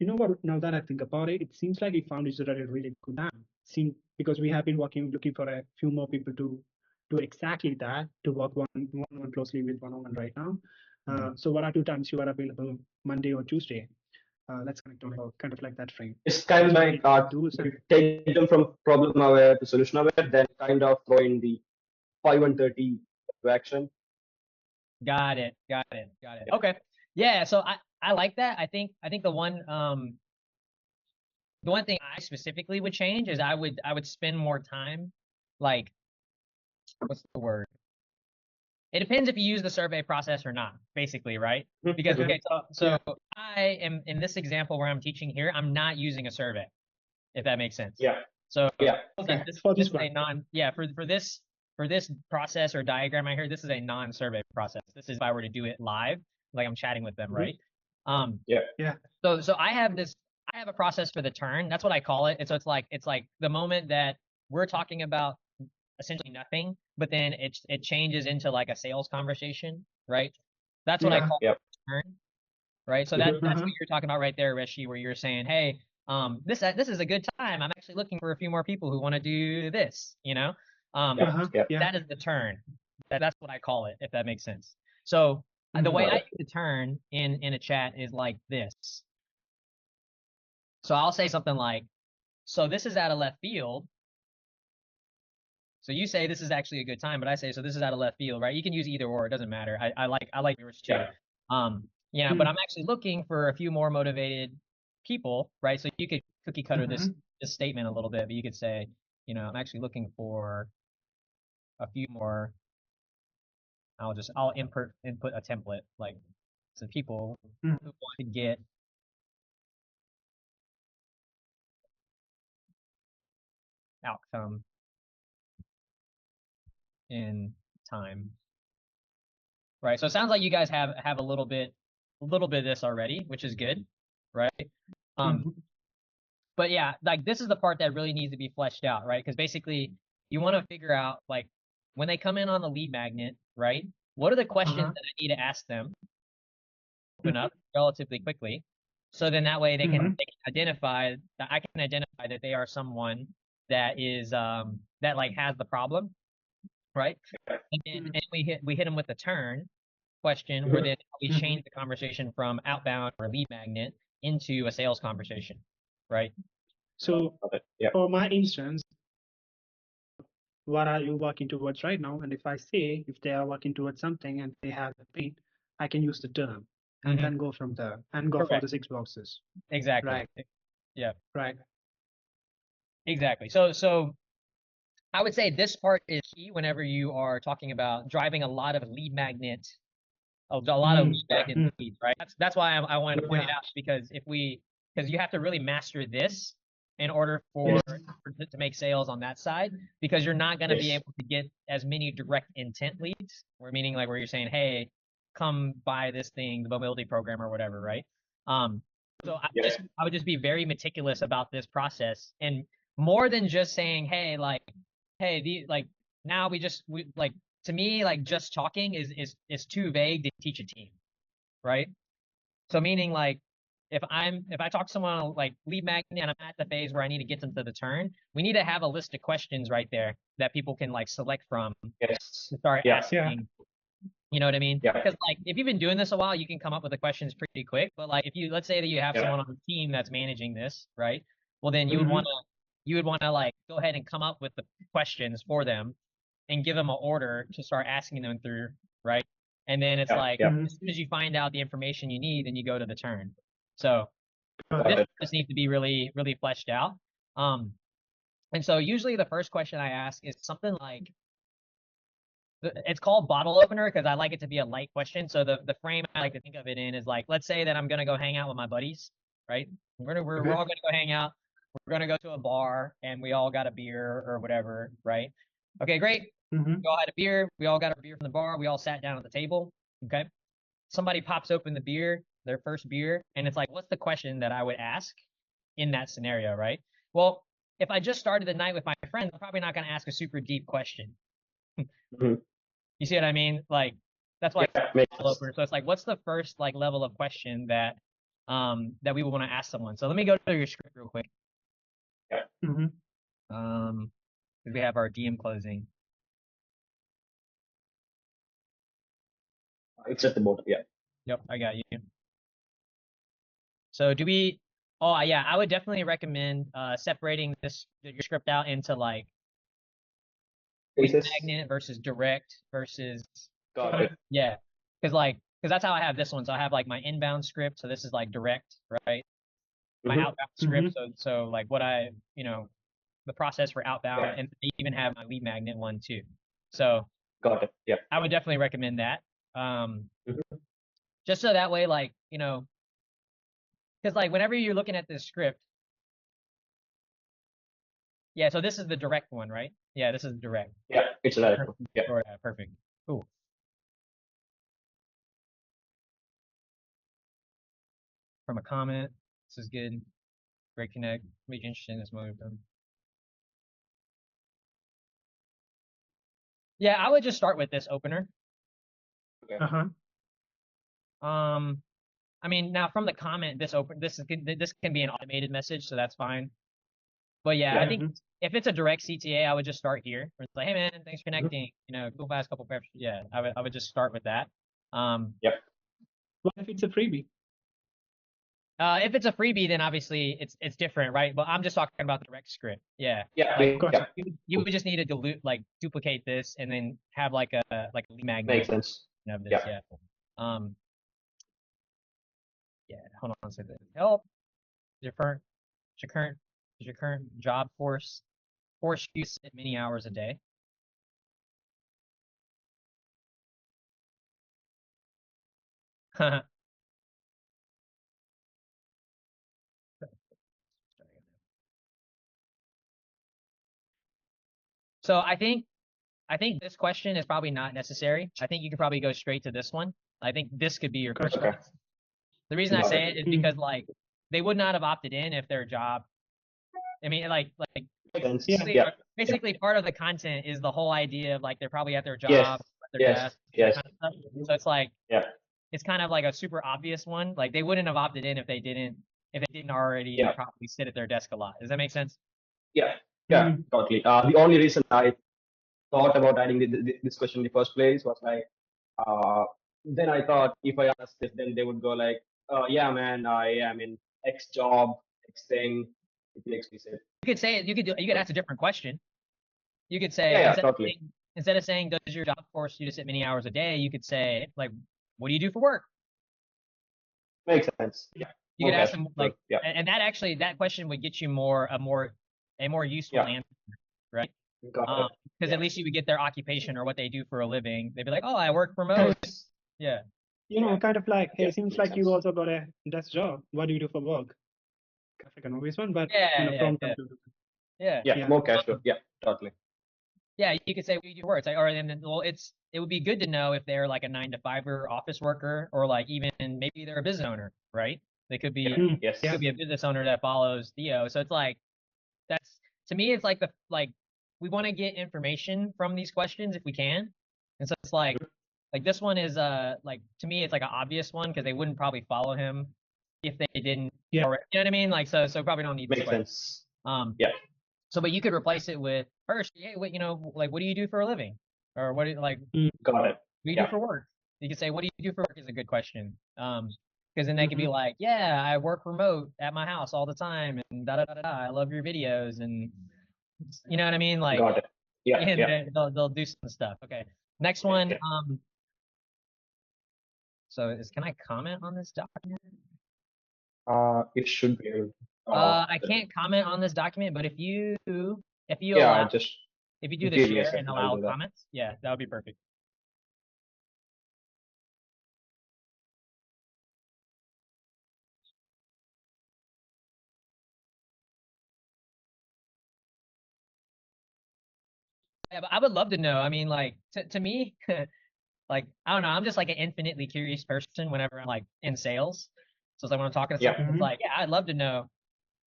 you know what? Now that I think about it, it seems like we found each other at a really good time. Seem because we have been looking for a few more people to do exactly that, to work one closely with one-on-one right now. So what are 2 times you are available, Monday or Tuesday? Let's connect on kind of like that frame. It's kind of That's what like we do. So, take them from problem aware to solution aware, then kind of throw in the 5 and 30 to action. Got it. Got it. Got it. Yeah. Okay. Yeah. So I like that. I think the one thing I specifically would change is I would spend more time, like, what's the word? It depends if you use the survey process or not, basically, right? Because Mhm. okay, so I am in this example where I'm teaching here, I'm not using a survey, if that makes sense. Yeah. So Yeah. okay, this, for this this is a one. for this process or diagram I hear, this is a non-survey process. This is if I were to do it live, like I'm chatting with them, Mhm. right? Um, Yeah. Yeah. so I have a process for the turn. That's what I call it. And so it's like the moment that we're talking about essentially nothing, but then it changes into like a sales conversation, right? That's what I Yeah. call Yep. turn, right? So Mhm. that's Uh-huh. what you're talking about right there, Rishi, where you're saying, hey, this is a good time. I'm actually looking for a few more people who want to do this, Um, Yep. Uh-huh. Yep. Yeah. that is the turn. That's what I call it, if that makes sense. So the Mhm. way Got I it. use the turn in a chat is like this. So I'll say something like, so this is out of left field. So you say this is actually a good time, but I say, so this is out of left field, right? You can use either or, it doesn't matter. I like yours too. Yeah. Yeah, but I'm actually looking for a few more motivated people, right? So you could cookie cutter this statement a little bit, but you could say, I'm actually looking for a few more. I'll input a template, like some people Mhm. who want to get outcome in time. Right. So it sounds like you guys have a little bit of this already, which is good, right? Um, Mhm. but yeah, like this is the part that really needs to be fleshed out, right? Because basically you want to figure out like when they come in on the lead magnet, right? What are the questions Uh-huh. that I need to ask them? Open up relatively quickly. So then that way Mhm. they can identify that I can identify that they are someone that is that like has the problem, right? And we hit them with the turn question where Mhm. then we Mhm. change the conversation from outbound or lead magnet into a sales conversation, right? So Got it. Yeah. for my instance, what are you working towards right now? And if I say if they are working towards something and they have the pain, I can use the term and then go from there and go for Correct. the 6 boxes. Exactly. Right. Yeah, Right. exactly. So I would say this part is key whenever you are talking about driving a lot of lead magnet, a lot of Mm. lead magnet Mm. leads, right? That's why I wanted to point it Yeah. out because because you have to really master this in order Yes. to make sales on that side because you're not going to be Yes. able to get as many direct intent leads, or meaning like where you're saying, hey, come buy this thing, the mobility program or whatever, right? So Yes. I would just be very meticulous about this process and more than just saying, hey, like, hey, now we like to me like just talking is too vague to teach a team, right? So meaning like if I talk to someone on like lead magnet and I'm at the phase where I need to get them to the turn, we need to have a list of questions right there that people can like select from Yes. to start Yeah. asking. You know what I mean? Yeah. Because like if you've been doing this a while, you can come up with the questions pretty quick. But like if you let's say that you have Yeah. someone on the team that's managing this, right? Well, then you would Mhm. want to like go ahead and come up with the questions for them and give them an order to start asking them through, right? And then it's Yeah. like Yeah. Mhm. as soon as you find out the information you need, then you go to the turn. So Got this it. just needs to be really, really fleshed out. And so usually the first question I ask is something like, it's called bottle opener because I like it to be a light question. So the frame I like to think of it in is like, let's say that I'm gonna go hang out with my buddies, right? We're all gonna go hang out. We're gonna go to a bar and we all got a beer or whatever, right? Okay, great. Mhm. We all had a beer. We all got a beer from the bar. We all sat down at the table. Okay. Somebody pops open the beer, their first beer, and it's like, what's the question that I would ask in that scenario, right? Well, if I just started the night with my friends, I'm probably not going to ask a super deep question. Mhm. You see what I mean? Like, that's why it's Yeah. Makes all sense. open. So it's like, what's the first like level of question that that we would want to ask someone? So let me go to your script real quick. Mhm. 'Cause we have our DM closing. It's at the bottom. Yeah. Yep, I got you. So do we? Oh yeah, I would definitely recommend separating your script out into like lead Phases. magnet versus direct versus Got it. yeah, because that's how I have this one. So I have like my inbound script. So this is like direct, right? My Mhm. outbound script. So like what I the process for outbound, Yeah. and I even have my lead magnet one too. So Got it. Yeah. I would definitely recommend that. Mhm. Just so that way, like because like whenever you're looking at this script, yeah. So this is the direct one, right? Yeah, this is direct. Yeah. It's a direct one. Perfect. Yeah. Perfect. Cool. From a comment, this is good. Great connect. Make you interested in this mode. Yeah, I would just start with this opener. Uh-huh. I mean, now from the comment, this can be an automated message, so that's fine. But yeah, I Yeah. think Mhm. if it's a direct CTA, I would just start here. Where it's like, hey man, thanks for Mhm. connecting. Cool fast couple preps. Yeah, I would just start with that. Yep. What if it's a freebie? If it's a freebie, then obviously it's different, right? But I'm just talking about the direct script. Yeah. Yeah. Like Gotcha. you would just need to duplicate this and then have like a lead magnet Makes sense. of this. Yeah. Yeah. Um. Yeah. Hold on a second. Help. Is your current job force you to sit many hours a day? So I think this question is probably not necessary. I think you could probably go straight to this one. I think this could be your first Okay. one. The reason I Got say it. it is Mhm. because like they would not have opted in if their job. I mean, like Makes sense. Yeah. basically, Yeah. basically part of the content is the whole idea of like they're probably at their Yes. job, at their Yes. desk, that Yes. kind of stuff. So it's like Yeah. it's kind of like a super obvious one. Like they wouldn't have opted in if they didn't already Yeah. probably sit at their desk a lot. Does that make sense? Yeah. Yeah. Mhm. Totally. The only reason I thought about adding this question in the first place was like, then I thought if I ask this, then they would go like, yeah, man, I am in X job, X thing. It makes me say, You could say it. You could ask a different question. You could yeah, say yeah, totally. instead of saying does your job force you to sit many hours a day, you could say like what do you do for work? Makes sense. Yeah. You could More ask them casual. like Yeah. and that question would get you a more useful Yeah. answer, right? Got it. Because Yeah. at least you would get their occupation or what they do for a living. They'd be like, oh, I work remote. Yes. Yeah. Kind of like, hey, Yeah. seems Makes like you sense. also got a desk job. What do you do for work? Kind of like an obvious one, but Yeah, yeah, from yeah, time to yeah. Yeah. Yeah. More casual. Yeah. Totally. Yeah, you could say we do work. It's like, or then well, it would be good to know if they're like a 9 to 5 office worker or like even maybe they're a business owner, right? They could be Yeah. Mm. Yes. Yeah. could be a business owner that follows Theo. So it's like that's to me it's like we want to get information from these questions if we can. And so it's like this one is like to me it's like an obvious one because they wouldn't probably follow him if they didn't Yeah. already, you know what I mean? Like, so probably don't need this Makes question. sense. Yeah. So, but you could replace it with first, hey, what, like, what do you do for a living? Or what do you like, Got it. what do you do for work? You could say, what do you do for work is a good question. Because then they could be Mhm. like, yeah, I work remote at my house all the time and da da da da da. I love your videos and you know what I mean? Like, Got it. Yeah, yeah, yeah. they'll do some stuff. Okay. Next one. Yeah. So can I comment on this document? It should be able to. I can't comment on this document, but if you Yeah, allow, just if you do the give me a share and second. I'll allow do that. comments, yeah, that would be perfect. Yeah, but I would love to know. I mean, like to me, like I don't know, I'm just like an infinitely curious person whenever I'm like in sales. So it's like when I'm talking to Yeah. someone, it's like, yeah, I'd love to know,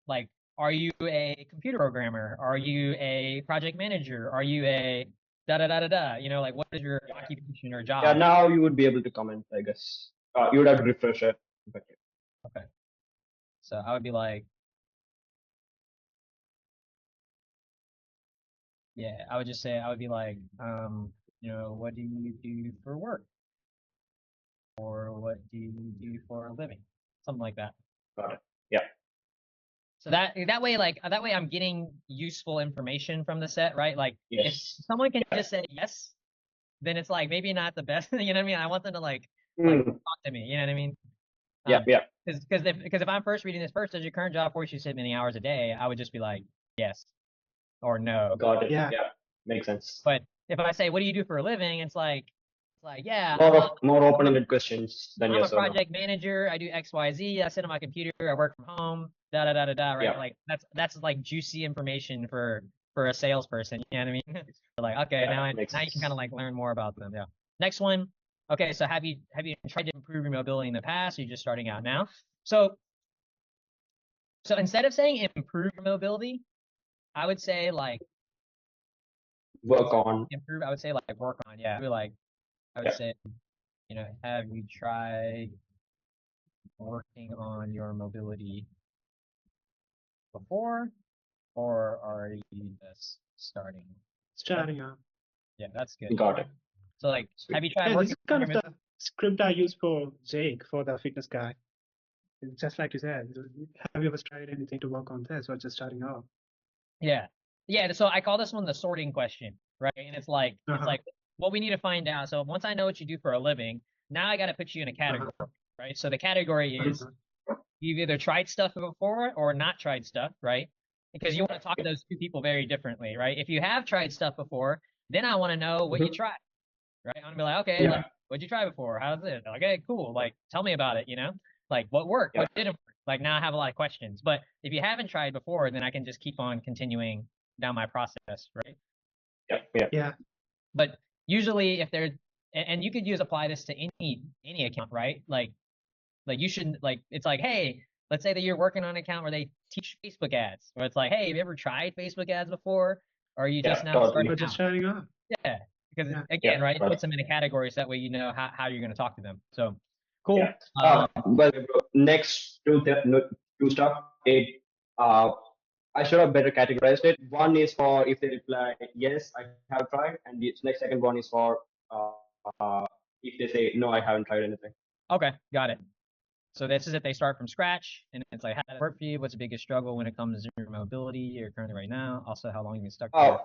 like, are you a computer programmer? Are you a project manager? Are you a da da da da da? You know, like what is your occupation or Yeah, job? now you would be able to comment, I guess. You would have to refresh it. But Okay. So I would be like, yeah, I would just say I would be like, what do you do for work? Or what do you do for a living? Something like that. got it. Yeah. So that way, like that way, I'm getting useful information from the set, right? Like if Yes. someone can just say yes, then it's like maybe not the best. You know what I mean? I want them to like Mm. talk to me. You know what I mean? Yeah, yeah. Because if I'm first reading this first, does your current job force you to sit many hours a day? I would just be like yes or no. Got it. Yeah. Yeah. Makes sense. But if I say what do you do for a living, it's like yeah, More open-ended questions than I'm a yes or no. project manager. I do X, Y, Z. I sit on my computer. I work from home. Da da da da da. Right? Yeah. Like that's like juicy information for a salesperson. You know what I mean? Like okay, Yeah, now makes you can sense. kind of like learn more about them. Yeah. Next one. Okay, so have you tried to improve your mobility in the past? Or you're just starting out now. So instead of saying improve your mobility, I would say like Work on. improve. I would say like work on. Yeah. I would Yeah. say have you tried working on your mobility before, or are you just starting? Starting out. Yeah, that's good. Got it. So like, Sweet. have you tried Yeah, this working is on kind of your the script I use for Jake for the fitness guy. Just like you said, have you ever tried anything to work on this or just starting out? Yeah. So I call this one the sorting question, right? And it's like Uh-huh. what we need to find out. So once I know what you do for a living, now I got to put you in a category, right? So the category is you've either tried stuff before or not tried stuff, right? Because you want to talk to those two people very differently, right? If you have tried stuff before, then I want to know what you tried, right? I want to be like, okay, Yeah. like, what'd you try before? How's it? Okay, cool. Like, tell me about it, Like, what worked? Yeah. What didn't work? Like, now I have a lot of questions. But if you haven't tried before, then I can just keep on continuing down my process, right? Yeah. Yeah. Yeah. But usually, if they're, and you could apply this to any account, right? Like you shouldn't, like, it's like, hey, let's say that you're working on an account where they teach Facebook ads, or it's like, hey, have you ever tried Facebook ads before? Or are you just now totally. starting Or just out? starting out. Yeah, because Yeah. again, Yeah, right, it right. puts them in a category, so that way you know how you're going to talk to them. So cool. Yeah. Well, next two stuff. I should have better categorized it. One is for if they reply yes, I have tried, and the next second one is for if they say no, I haven't tried anything. Okay, got it. So this is if they start from scratch, and it's like, how did it work for you? What's the biggest struggle when it comes to your mobility you're currently right now? Also, how long you've been stuck there?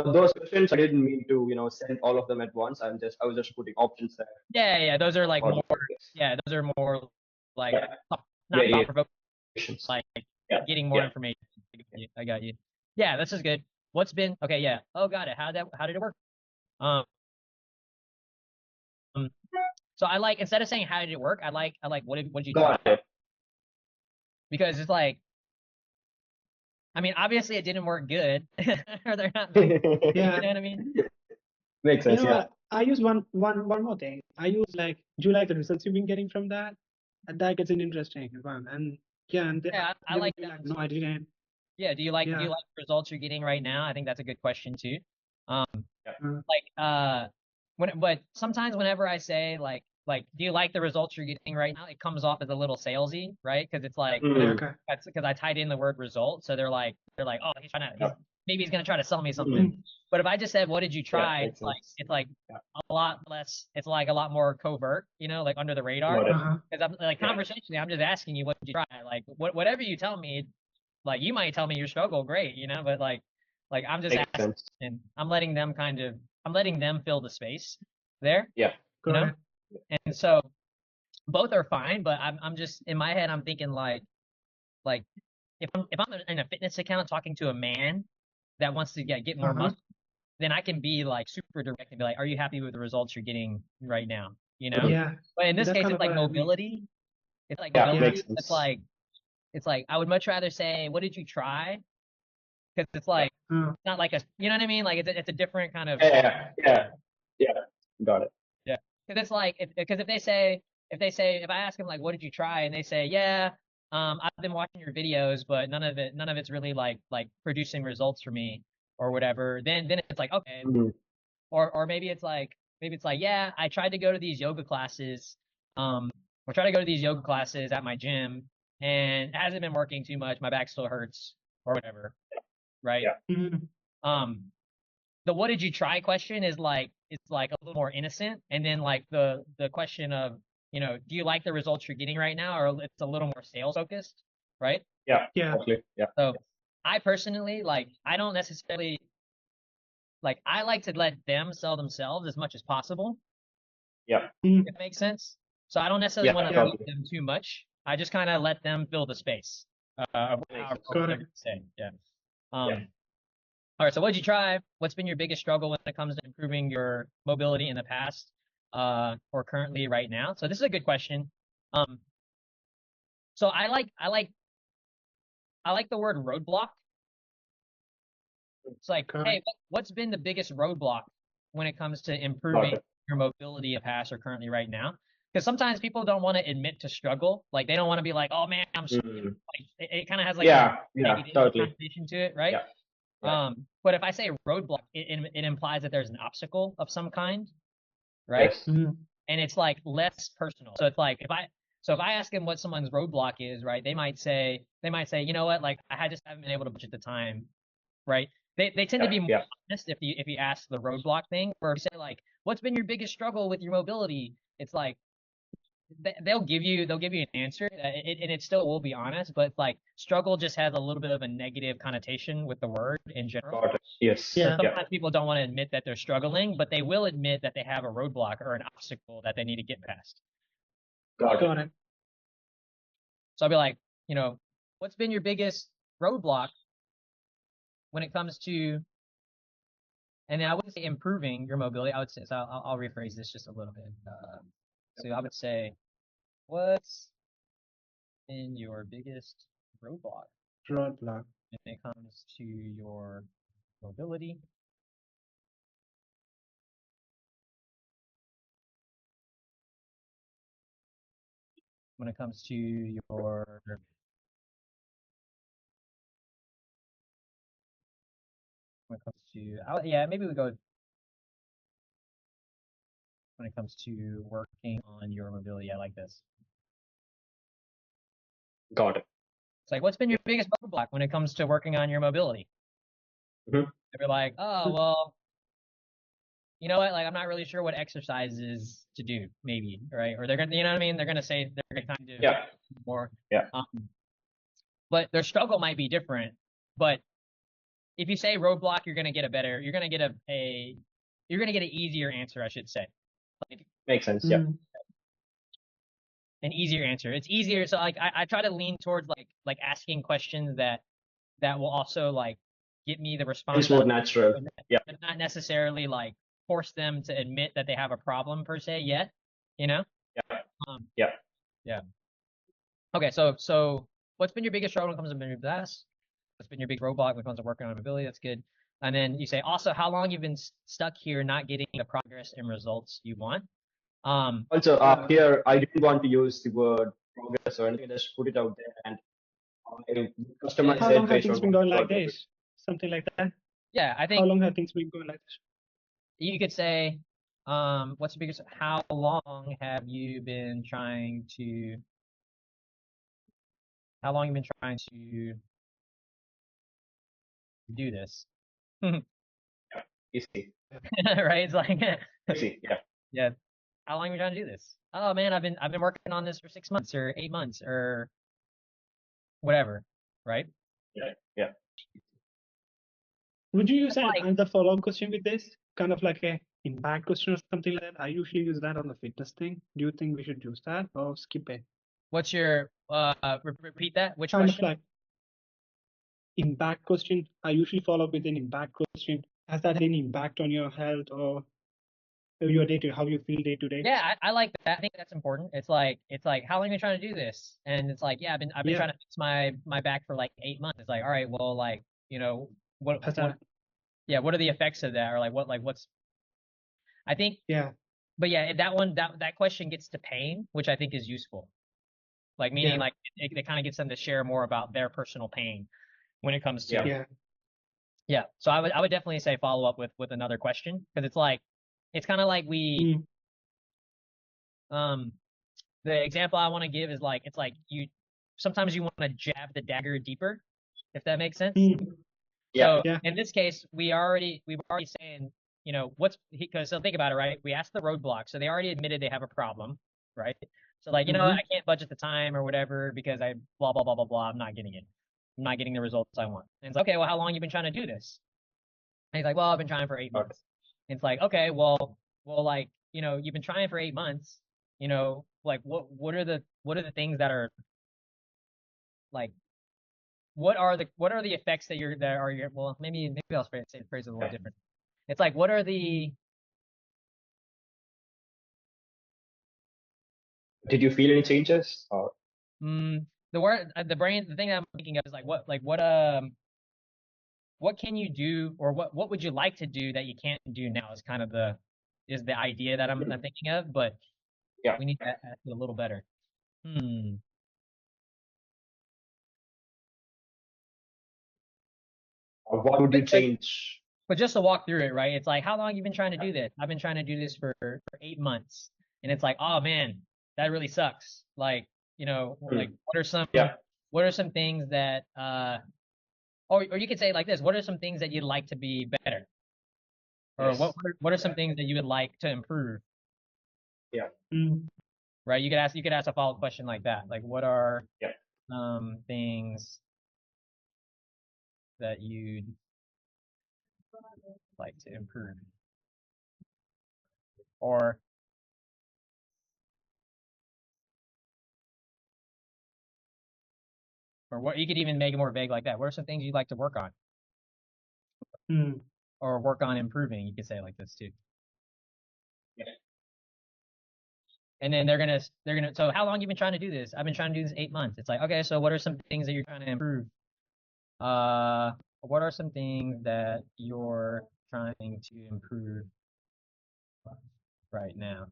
Those questions I didn't mean to send all of them at once. I was just putting options there. Yeah, those are like for more. the focus. Yeah, those are more like Yeah. not Yeah, thought yeah. provoking, Questions. like Yeah. getting more Yeah. information. I got you. Yeah, this is good. What's been okay? Yeah. Oh, got it. How did it work? Um. So I like, instead of saying how did it work, I like what did you try? Got it. Because it's like, I mean, obviously it didn't work good, or they're not. You Yeah. know what I mean? Makes sense. Yeah. I use one more thing. I use like, do you like the results you've been getting from that? And that gets an interesting one. And yeah, and Yeah, I they like would be that. like, no, I didn't. Yeah. Do you like Yeah. the results you're getting right now? I think that's a good question too. Yeah. Like but sometimes whenever I say like do you like the results you're getting right now? It comes off as a little salesy, right? Because it's like Mm. Okay. that's because I tied in the word result, so they're like, oh, Yeah. maybe he's gonna try to sell me something. Mm. But if I just said, what did you Yeah, try? makes sense. It's like Yeah. a lot less. It's like a lot more covert, like under the radar. Got it. Uh-huh. Because I'm like Yeah. conversationally, I'm just asking you what did you try. Like whatever you tell me, like you might tell me your struggle, great, but like I'm just Makes asking, sense. and I'm letting them fill the space there, Yeah. you Got know. it. And so both are fine, but I'm just in my head, I'm thinking like if I'm in a fitness account talking to a man that wants to get more Uh-huh. muscle, then I can be like super direct and be like, are you happy with the results you're getting right now? Yeah. But in this That's case, kind it's of like what I mean. mobility. It's like Yeah, mobility. makes sense. It's like I would much rather say, what did you try? Because it's like Uh, not like you know what I mean? Like it's a different kind of Yeah. Got it. yeah. Because it's like if I ask them like, what did you try? And they say, yeah, I've been watching your videos, but none of it's really like producing results for me or whatever. Then it's like, okay. Mm. Or maybe it's like, yeah, I tried to go to these yoga classes, or try to go to these yoga classes at my gym, and it hasn't been working too much. My back still hurts or whatever, right? Yeah. mm, The what did you try question is like it's like a little more innocent, and then like the question of do you like the results you're getting right now, or it's a little more sales focused, right? Yeah. yeah. Totally. Yeah. So I personally I don't necessarily I like to let them sell themselves as much as possible. Yeah. Mm, If it makes sense. So I don't necessarily Yeah. want to Yeah. lead Totally. them too much. I just kind of let them fill the space. Of Makes how sense. got they're it. gonna say. Yeah. Yeah. All right. So what'd you try? What's been your biggest struggle when it comes to improving your mobility in the past, or currently right now? So this is a good question. Um, so I like the word roadblock. It's like, Got hey, it. what's been the biggest roadblock when it comes to Got improving it. your mobility of past or currently right now? Because sometimes people don't want to admit to struggle. Like they don't want to be like, oh man, Mm. like it kind of has like a Yeah. negative Totally. connotation to it, right? Yeah. Yeah. But if I say roadblock, it implies that there's an obstacle of some kind, right? Yes. Mm, And it's like less personal. So it's like if I ask them what someone's roadblock is, right? They might say, you know what, like just haven't been able to budget the time, right? They tend to be more Yeah. honest if you ask the roadblock thing, or if you say like, what's been your biggest struggle with your mobility? It's like they'll give you an answer, and it still will be honest, but like struggle just has a little bit of a negative connotation with the word in general. Got it. Yes. So yeah. sometimes people don't want to admit that they're struggling, but they will admit that they have a roadblock or an obstacle that they need to get past. Got it. Got it. So I'll be like, what's been your biggest roadblock when it comes to, and then I wouldn't say improving your mobility. I would say, so I'll rephrase this just a little bit. So I would say, what's been your biggest roadblock Roadblock. when it comes to your mobility? When it comes to your when it comes to yeah, maybe we go when it comes to working on your mobility. I like this. Got it. It's like, what's been your biggest roadblock when it comes to working on your mobility? Mhm. They're like, oh well, you know what? Like, I'm not really sure what exercises to do, maybe, right? Or they're gonna, you know what I mean? They're gonna say they're gonna kind of Yeah. more. Yeah. But their struggle might be different. But if you say roadblock, you're gonna get you're gonna get you're gonna get an easier answer, I should say. Like Makes sense. Yeah. Mm, an easier answer. It's easier. So like I try to lean towards like asking questions that will also like get me the response. It's more natural. Yeah. But not necessarily like force them to admit that they have a problem per se yet, you know? Yeah. Yeah. Yeah. Okay, so what's been your biggest struggle when it comes to memory class? What's been your big roadblock when it comes to working on mobility? That's good. And then you say also how long you've been stuck here not getting the progress and results you want. Also, here I didn't want to use the word progress or anything. Just put it out there, and the customer How said long have based things on been what going you like got with it. this? Something like that. Yeah, I How think long have things been going like this? you could say What's the biggest? How long have you been trying to? How long have you been trying to do this? Easy. Right? It's like, Easy. Yeah. yeah. How long have you been trying to do this? Oh man, I've been working on this for 6 months or 8 months or whatever. Right? Yeah. Yeah. Would you use That's like, another follow-up question with this? Kind of like a impact question or something like that? I usually use that on the fitness thing. Do you think we should use that or skip it? what's your repeat that? Which Kind of question? like impact question. I usually follow up with an impact question. Has that had any impact on your health or your day to how you feel day to day? Yeah, I like that. I think that's important. It's like how long have you been trying to do this? And it's like, yeah, I've been Yeah, trying to fix my back for like 8 months. It's like, all right, well, like, has what that? yeah, what are the effects of that? Or what's I think, Yeah, but yeah, that question gets to pain, which I think is useful. Like meaning yeah, like it kind of gets them to share more about their personal pain when it comes Yeah. to yeah. yeah. So I would definitely say follow up with another question because it's like it's kind of like Mm, um the example I want to give is like it's like you sometimes you want to jab the dagger deeper, if that makes sense. mm, Yeah. So yeah. in this case, we've already saying, what's because so think about it, right? We asked the roadblock, so they already admitted they have a problem, right? So like, Mm-hmm. I can't budget the time or whatever because I blah blah blah blah blah. I'm not getting it. I'm not getting the results I want. And it's like, okay, well, how long you been trying to do this? And he's like, well, I've been trying for eight Okay. months. And it's like, okay, well, like, you've been trying for 8 months. Like what are the things that are like what are the effects that are your well maybe I'll say the phrase it a little Yeah. different. It's like what are the Did you feel any changes? Or the word the thing that I'm thinking of is like what can you do or what would you like to do that you can't do now is kind of the idea that I'm thinking of, but yeah. we need to ask it a little better. Hmm. What would you But, but change? but just to walk through it, right? It's like how long you been trying to do this? I've been trying to do this for 8 months, and it's like, oh man, that really sucks. Like, like Hmm. what are some Yeah. things that or you could say it like this, what are some things that you'd like to be better? Or Yes. what are some things that you would like to improve? Yeah. Mm, Right? You could ask a follow-up question like that. Like what are Yeah. things that you'd like to improve? Or what you could even make it more vague like that. What are some things you'd like to work on? mm, Or work on improving, you could say it like this too. Yeah. And then they're gonna so how long you been trying to do this? I've been trying to do this 8 months. It's like, okay, so what are some things that you're trying to improve? What are some things that you're trying to improve right now?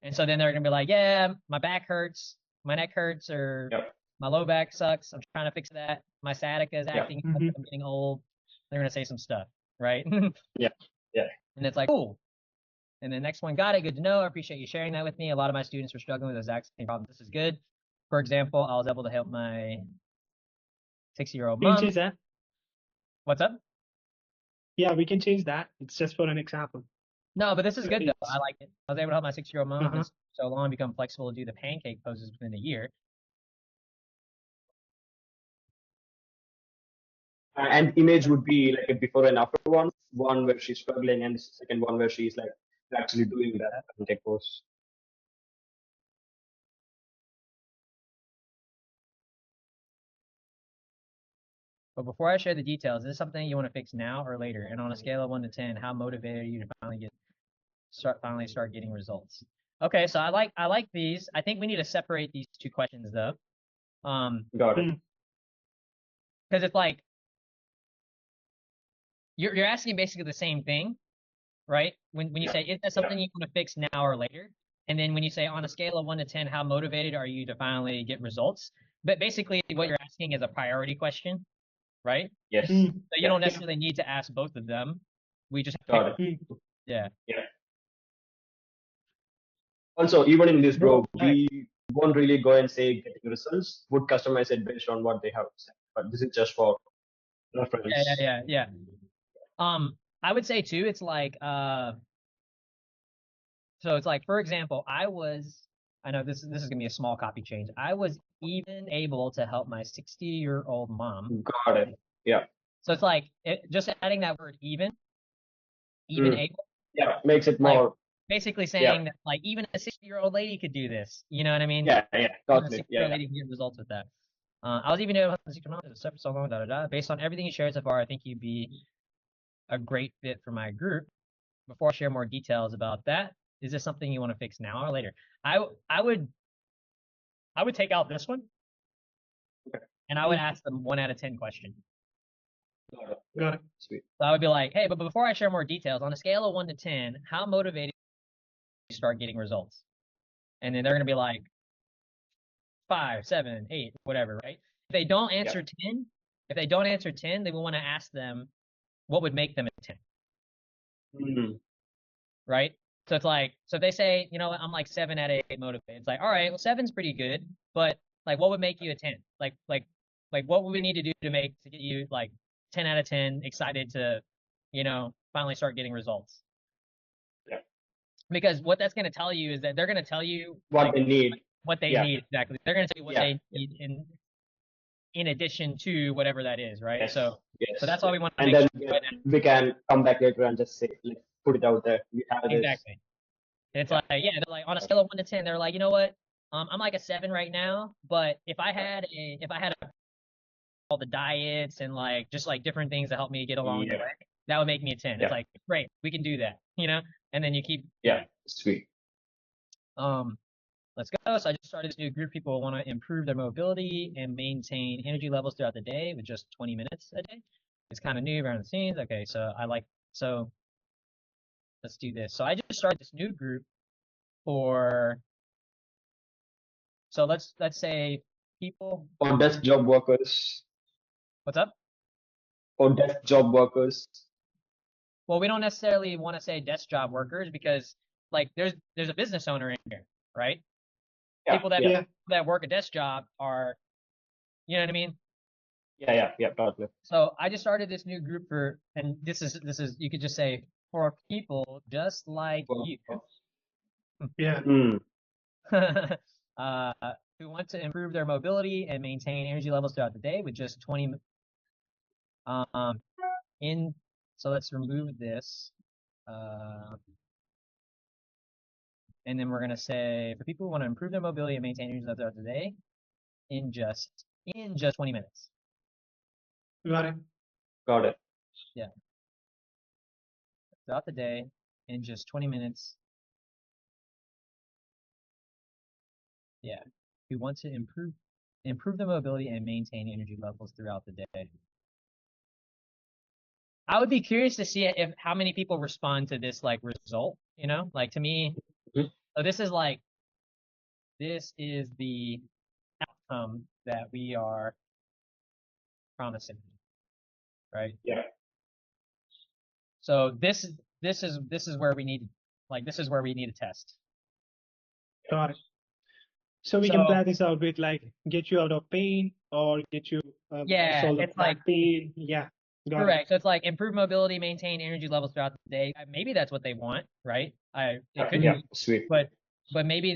And so then they're gonna be like, yeah, my back hurts, my neck hurts, or Yeah. my low back sucks. I'm trying to fix that. My sciatica is Yeah. acting up. mm-hmm. I'm getting old. They're gonna say some stuff, right? Yeah. Yeah. And it's like, cool. And the next one, got it. Good to know. I appreciate you sharing that with me. A lot of my students were struggling with the exact same problem. This is good. For example, I was able to help my 60-year-old We can mom. change that. What's up? Yeah, we can change that. It's just for an example. No, but this is good though. It's I like it. I was able to help my 60-year-old mom who's uh-huh. been so long become flexible to do the pancake poses within a year. And image would be like a before and after one where she's struggling, and the second one where she's like actually doing that contact pose. But before I share the details, is this something you want to fix now or later? And on a scale of 1 to 10, how motivated are you to finally start getting results? Okay, so I like these. I think we need to separate these two questions though. Got it. Mm, Because it's like you're asking basically the same thing, right? When you say, is that something you want to fix now or later? And then when you say on a scale of 1 to 10, how motivated are you to finally get results? But basically what you're asking is a priority question, right? Yes. mm, So you Yeah. don't yeah. necessarily need to ask both of them. We just Got it. yeah. Also, even in this, Bro, bro, we won't really go and say getting results. Would customize it based on what they have said. But this is just for reference. Yeah. I would say too, it's like so it's like, for example, I know this is gonna be a small copy change. I was even able to help my 60-year-old mom. Got it. Yeah. So it's like just adding that word even able, Yeah. Makes it like more. basically saying that like even a 60-year-old lady could do this. You know what I mean? Yeah. Even Totally. a 60-year-old Yeah. lady can get results with that. I was even able to so long, Based on everything you shared so far, I think you'd be a great fit for my group. Before I share more details about that, is this something you want to fix now or later? I would take out this one and I would ask them 1 out of 10 question. Got it. Sweet. So I would be like, hey, but before I share more details, on a scale of 1 to 10, how motivated you start getting results? And then they're gonna be like 5, 7, 8, whatever, right? If they don't answer 10, then we want to ask them what would make them a 10. Right? So it's like, so if they say, you know what, I'm like 7 out of 8 motivated. It's like, all right, well, 7's pretty good, but like, what would make you a 10? Like, what would we need to do to get you like 10 out of 10 excited to, finally start getting results? Yeah. Because what that's going to tell you is that they're going to tell you What they need. what they need exactly. They're going to tell you what Yeah. they need in addition to whatever that is, right? Yes. So that's why we want to And make then sure. we can come back later and just say, like, put it out there. We have this. Exactly. And it's like, they're like on a scale of 1 to 10, they're like, you know what? I'm like a 7 right now, but if I had all the diets and like just like different things to help me get along the way, that would make me a 10. It's like, great, we can do that, and then you keep. Yeah. Sweet. Let's go. So I just started this new group. People want to improve their mobility and maintain energy levels throughout the day with just 20 minutes a day. It's kind of new behind the scenes. Okay, so let's do this. So I just started this new group so let's say people. Or desk job workers. What's up? Or desk job workers. Well, we don't necessarily want to say desk job workers because like there's a business owner in here, right? Yeah, people that work a desk job are, you know what I mean? Yeah, totally. So I just started this new group and this is you could just say for people just like you. Yeah. Who want to improve their mobility and maintain energy levels throughout the day with just 20 so let's remove this and then we're going to say for people who want to improve their mobility and maintain energy levels throughout the day in just 20 minutes. Got it. Yeah. Throughout the day in just 20 minutes. Yeah. We want to improve the mobility and maintain energy levels throughout the day. I would be curious to see how many people respond to this like result, like to me. So this is the outcome that we are promising, right? Yeah. So this is where we need to test. Got it. So we can plan this out with like get you out of pain or get you solve the back pain. Yeah. Correct. So it's like improve mobility, maintain energy levels throughout the day. Maybe that's what they want, right? It could be. Sweet. But maybe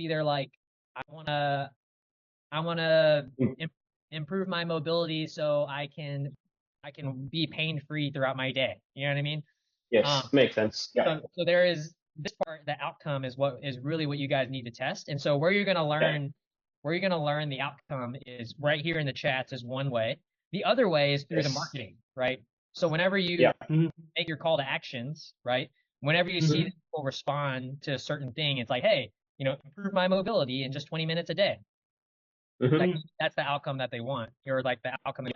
they're like, I wanna improve my mobility so I can be pain free throughout my day. You know what I mean? Yes, makes sense. Yeah. So there is this part. The outcome is really what you guys need to test. And so where you're gonna learn the outcome is right here in the chats is one way. The other way is through the marketing, right? So whenever you make your call to actions, right? Whenever you see people respond to a certain thing, it's like, hey, improve my mobility in just 20 minutes a day. Like, that's the outcome that they want, or like the outcome,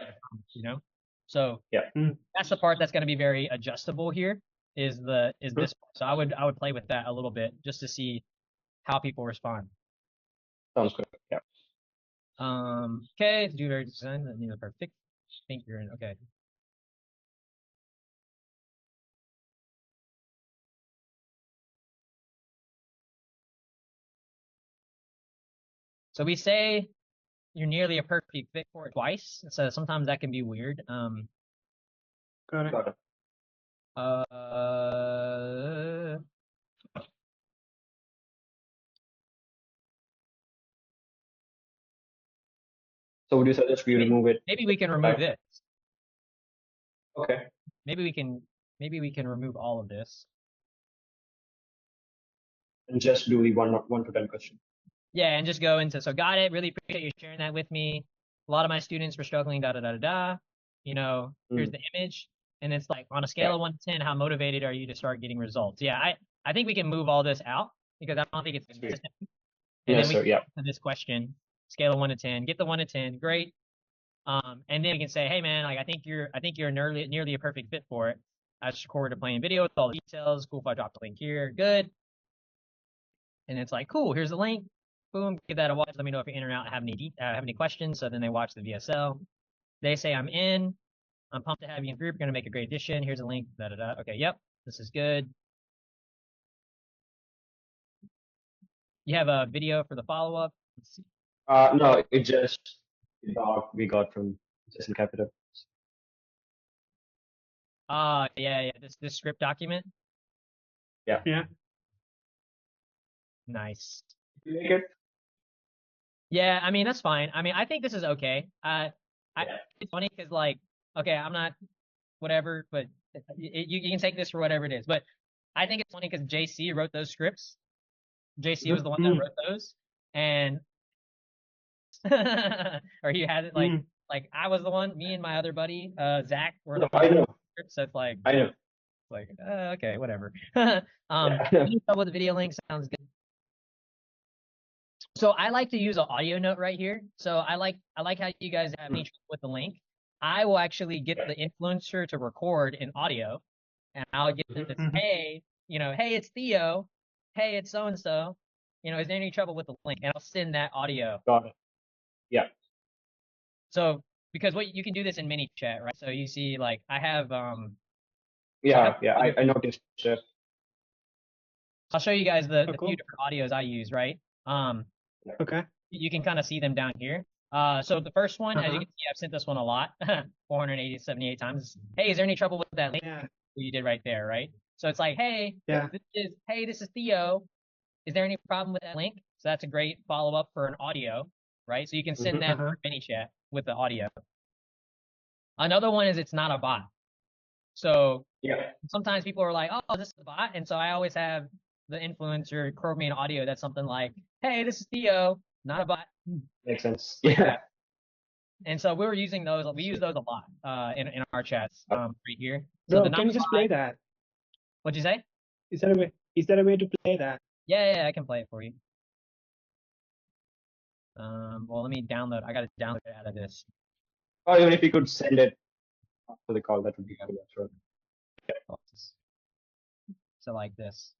So that's the part that's going to be very adjustable here. Is this part. So I would play with that a little bit just to see how people respond. Sounds good. Yeah. Okay, to do very design, perfect. I think you're in. Okay. So we say you're nearly a perfect fit for it twice. So sometimes that can be weird. Got it. Got it. So would you suggest we remove it? Maybe we can remove this. Okay. Maybe we can remove all of this. And just do the 1 to 10 question. Yeah, and just go into, so got it. Really appreciate you sharing that with me. A lot of my students were struggling, da da da da da. You know, here's the image. And it's like on a scale of 1 to 10, how motivated are you to start getting results? Yeah, I think we can move all this out because I don't think it's necessary. And Yes, then we sir. Yeah. to this question, scale of 1 to 10, get the 1 to 10, great. And then we can say, hey man, like I think you're nearly a perfect fit for it. I just recorded a playing video with all the details. Cool if I drop the link here. Good. And it's like, cool, here's the link. Boom, give that a watch. Let me know if you're in or out, have any questions. So then they watch the VSL. They say I'm in. I'm pumped to have you in group. You're gonna make a great addition. Here's a link. Da da da. Okay, yep, this is good. You have a video for the follow up. Let's see. No, it just the dog we got from Jason Capital. Yeah. This script document. Yeah. Nice. You make it? Yeah, I mean that's fine. I mean I think this is okay. It's funny because like, okay, I'm not whatever, but you can take this for whatever it is. But I think it's funny because JC wrote those scripts. JC was the one that wrote those, and or he had it like I was the one. Me and my other buddy, Zach, were the I know. scripts. So it's like I know. like okay, whatever. Yeah. With the video link sounds good. So I like to use an audio note right here. So I like how you guys have me with the link. I will actually get the influencer to record in audio, and I'll get them to say, hey, hey, it's Theo. Hey, it's so and so. Is there any trouble with the link? And I'll send that audio. Got it. Yeah. So because what you can do this in ManyChat, right? So you see, like I have Yeah. I noticed. I'll show you guys the cool. few different audios I use, right? Okay. You can kind of see them down here. So the first one, as you can see, I've sent this one a lot, 478 times. Hey, is there any trouble with that link you did right there, right? So it's like, hey, this is Theo. Is there any problem with that link? So that's a great follow-up for an audio, right? So you can send that for ManyChat with the audio. Another one is it's not a bot. So sometimes people are like, oh, this is a bot. And so I always have the influencer record me an audio that's something like, hey, this is Theo, not a bot. Makes sense. Yeah. And so we use those a lot in our chats right here. Bro, So can you just play that? What'd you say? Is there a way to play that? Yeah, I can play it for you. Well, let me download. I got to download it out of this. Or even if you could send it after the call, that would be good. Sure. So like this.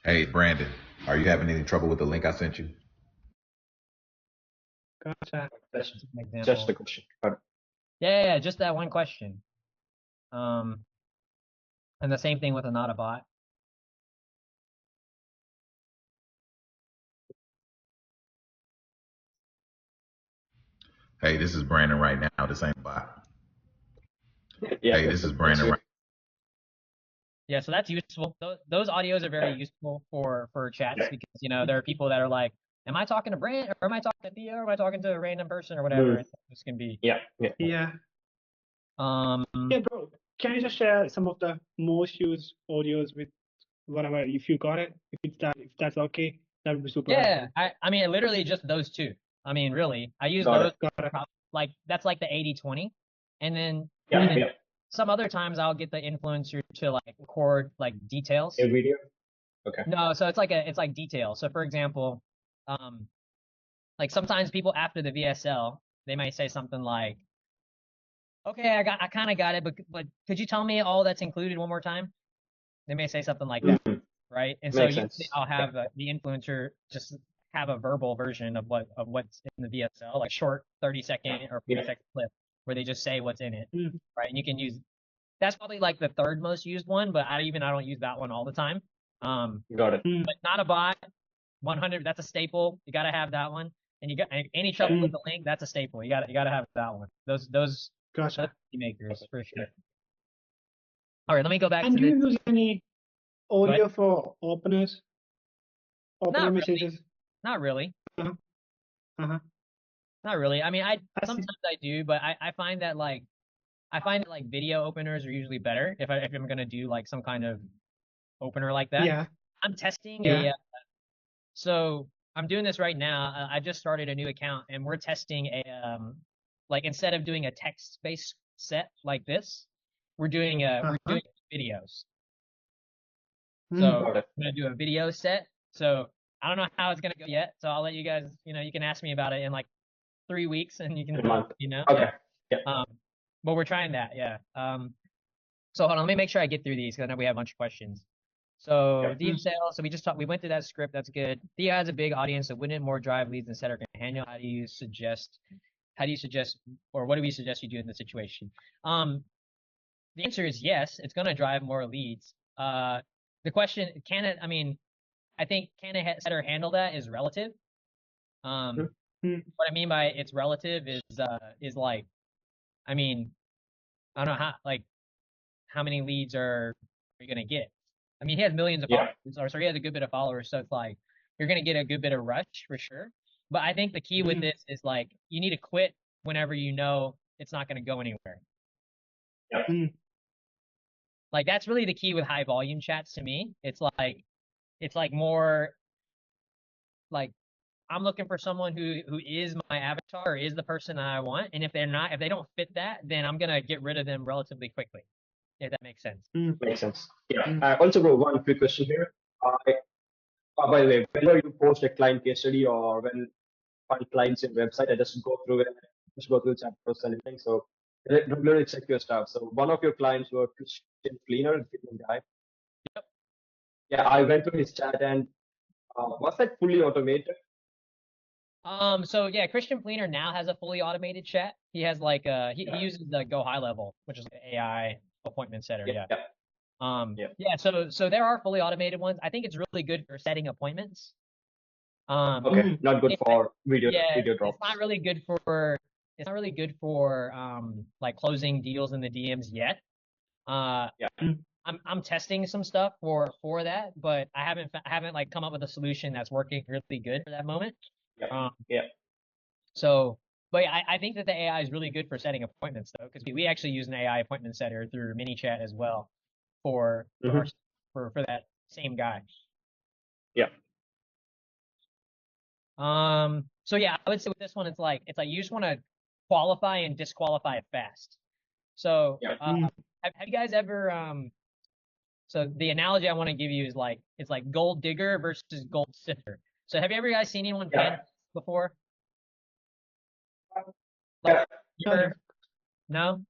Hey, Brandon, are you having any trouble with the link I sent you? Gotcha. Just the question. Yeah, just that one question. And the same thing with a not a bot. Hey, this is Brandon right now. This ain't bot. Yeah. Hey, this is Brandon right. Yeah, so that's useful. Those audios are very useful for chats because there are people that are like, am I talking to Brand or am I talking to Theo or am I talking to a random person or whatever? This can be. Yeah, bro. Can you just share some of the most used audios with whatever, if you got it, if that's okay, that would be super. Yeah, I mean, literally just those two. I mean, really, I use those. Like that's like the 80-20, and then some other times I'll get the influencer to like record like details. A video. Okay. No, so it's like details. So for example, like sometimes people after the VSL they might say something like, okay, I kind of got it, but could you tell me all that's included one more time? They may say something like that, right? And so I'll have the influencer just have a verbal version of what's in the VSL, like short 30-second or 40-second clip where they just say what's in it, right? And you can use that's probably like the third most used one, but I don't use that one all the time. Got it. But not a bot. 100. That's a staple. You got to have that one. And you got any trouble with the link. That's a staple. You got to have that one. Those Gotcha. makers for sure. All right, let me go back And to do this. you use any ahead. audio for openers? Opener Not really. messages? Not really. Uh-huh. Not really. I mean, I see. sometimes I do, but I find that like video openers are usually better if I'm gonna do like some kind of opener like that. Yeah. I'm testing Yeah. so I'm doing this right now. I just started a new account and we're testing like instead of doing a text-based set like this, we're doing videos. So Got it. I'm gonna do a video set. So I don't know how it's gonna go yet. So I'll let you guys, you can ask me about it in like 3 weeks and you can, In a month. Yeah. Okay. But we're trying that, yeah. So hold on, let me make sure I get through these because I know we have a bunch of questions. So deep sales, so we went through that script, that's good. Theo has a big audience, so wouldn't more drive leads instead of handle? How do you suggest, or what do we suggest you do in this situation? The answer is yes, it's gonna drive more leads. The question, I think can it set or handle that is relative. What I mean by it's relative is like, I mean, I don't know how many leads are you gonna get? I mean, he has millions of followers, so he has a good bit of followers. So it's like you're gonna get a good bit of rush for sure. But I think the key with this is like you need to quit whenever you know it's not gonna go anywhere. Like that's really the key with high volume chats to me. It's like more like I'm looking for someone who is my avatar or is the person that I want. And if they don't fit that, then I'm gonna get rid of them relatively quickly. If that makes sense. Makes sense. Yeah. I also got one quick question here. By the way, whenever you post a client case study or when find clients in website, I just go through it, chat posts and everything. So regularly check your stuff. So one of your clients were Christian Cleaner, fitness guy. Yep. Yeah, I went through his chat and was that fully automated? So yeah, Christian Cleaner now has a fully automated chat. He has like he uses the Go High Level, which is an AI appointment setter. Yeah. So there are fully automated ones. I think it's really good for setting appointments. Okay, not good for video drops. It's not really good for like closing deals in the DMs yet. I'm testing some stuff for that, but I haven't like come up with a solution that's working really good for that moment. So, but I think that the AI is really good for setting appointments though, because we actually use an AI appointment setter through ManyChat as well for that same guy. So yeah, I would say with this one, it's like you just want to qualify and disqualify it fast. So have you guys ever so the analogy I want to give you is like it's like gold digger versus gold sifter. So have you ever guys seen anyone pan before? No?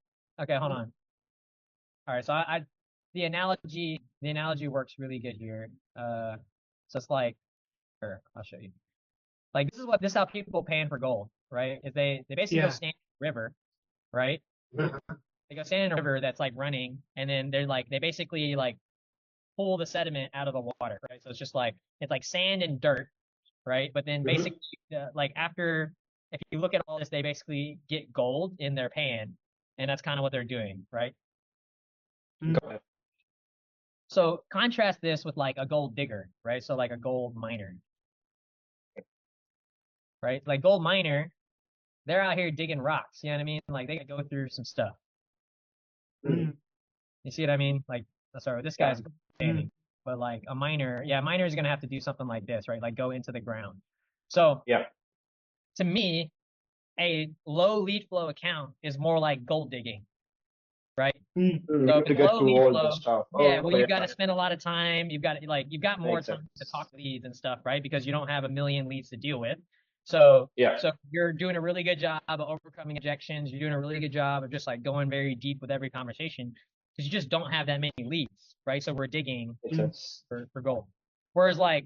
Okay, hold on. All right, so the analogy works really good here. So it's like, here, I'll show you. Like this is how people pan for gold, right? Is they basically go stand in a river, right? They go stand in a river that's like running, and then they basically like pull the sediment out of the water, right? So it's like sand and dirt, right? But then basically like after, if you look at all this, they basically get gold in their pan, and that's kind of what they're doing, right? So contrast this with like a gold digger, right? So like a gold miner, right? Like gold miner, they're out here digging rocks, you know what I mean? Like they go through some stuff. You see what I mean? Like, sorry, this guy's standing, but like a miner is gonna have to do something like this, right? Like go into the ground. So to me, a low lead flow account is more like gold digging, right? So to get through all the stuff. You got to spend a lot of time. You've got more time to talk to leads and stuff, right? Because you don't have a million leads to deal with. So you're doing a really good job of overcoming objections. You're doing a really good job of just like going very deep with every conversation because you just don't have that many leads, right? So we're digging for gold. Whereas like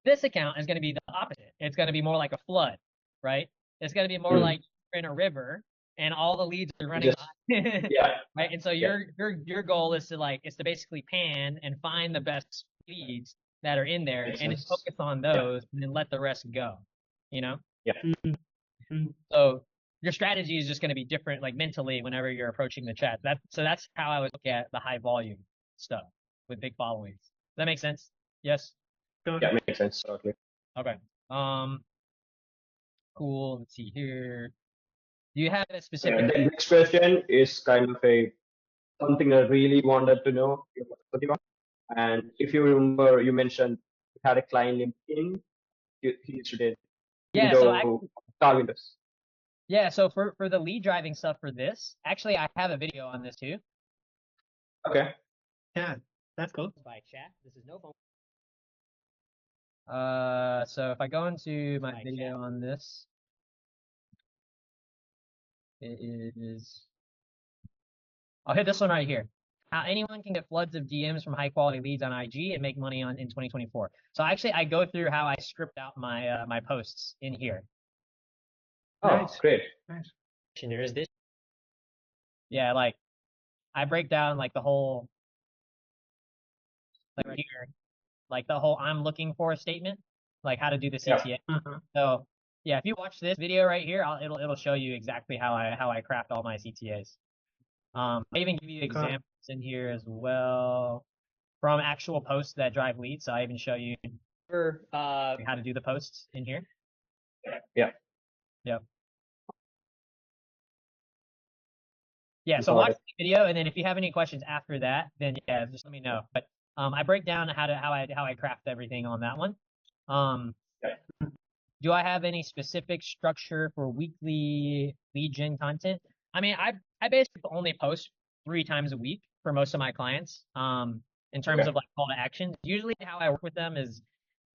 this account is going to be the opposite. It's going to be more like a flood, right? It's going to be more like you're in a river and all the leads are running right? And so your goal is to basically pan and find the best leads that are in there Makes and then sense. focus on those and then let the rest go, you know? Mhm. Mhm. So your strategy is just going to be different, like mentally, whenever you're approaching the chat. So that's how I would look at the high volume stuff with big followings. Does that make sense? Yes. Got Yeah, it. makes sense. Totally. Okay. Cool. Let's see here. Do you have a Yeah, specific? the next question is kind of a something I really wanted to know your perspective on. And if you remember, you mentioned you had a client named King. He did Yeah. So into car windows. yeah. So for the lead driving stuff for this, actually, I have a video on this too. Okay. Yeah, that's cool. By chat. This is no phone. So if I go into my video on this, it is. I'll hit this one right here. How anyone can get floods of DMs from high quality leads on IG and make money in 2024. So actually, I go through how I script out my my posts in here. Oh, Nice. great. Nice. There is this. Yeah, like I break down like the whole, like right here, like the whole I'm looking for a statement, like how to do the Yeah. CTA. Uh-huh. So yeah, if you watch this video right here, it'll show you exactly how I craft all my CTAs. I even give you Got it. examples in here as well from actual posts that drive leads. So I even show you how to do the posts in here. Yeah. Yep. Yeah. So Got watch it. the video, and then if you have any questions after that, then yeah, just let me know. But I break down how I craft everything on that one. Yeah. Do I have any specific structure for weekly lead gen content? I mean, I basically only post 3 times a week for most of my clients. In terms Okay. of like call to action, usually how I work with them is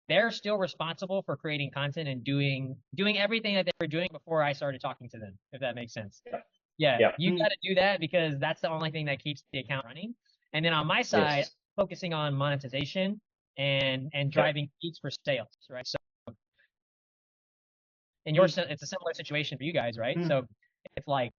they're still responsible for creating content and doing everything that they were doing before I started talking to them, if that makes sense. Yeah, Yeah. you Mm. got to do that because that's the only thing that keeps the account running. And then on my side, Yes. focusing on monetization and driving leads for sales, right? So in your it's a similar situation for you guys, right? Mm. So it's like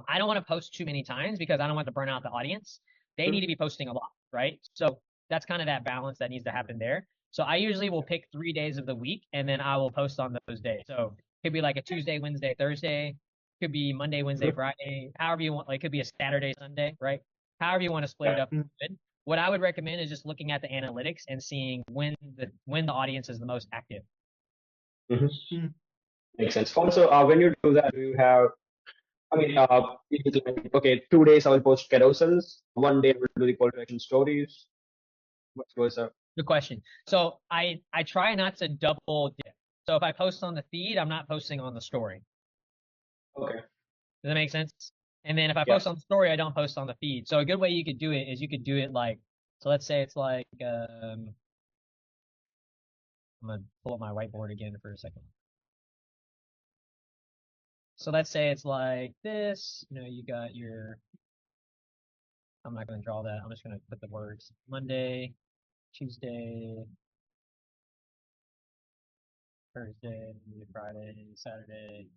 I don't want to post too many times because I don't want to burn out the audience. They need to be posting a lot, right? So that's kind of that balance that needs to happen there. So I usually will pick 3 days of the week and then I will post on those days. So it could be like a Tuesday, Wednesday, Thursday. Could be Monday, Wednesday, Friday. However you want. Like it could be a Saturday, Sunday, right? However you want to split it up. Mm. Good. What I would recommend is just looking at the analytics and seeing when the audience is the most active. Mhm. Mm. Makes sense. Also, when you do that, do you have? I mean, it is like, okay, 2 days I will post carousels. One day I will do the call to action stories. Vice versa. Good question. So I try not to double dip. So if I post on the feed, I'm not posting on the story. Okay. Does that make sense? And then if I Yeah. post on the story, I don't post on the feed. So a good way you could do it is you could do it like, so let's say it's like, I'm gonna pull up my whiteboard again for a second. So let's say it's like this, you got your, I'm not gonna draw that. I'm just gonna put the words Monday, Tuesday, Thursday, Friday, Saturday,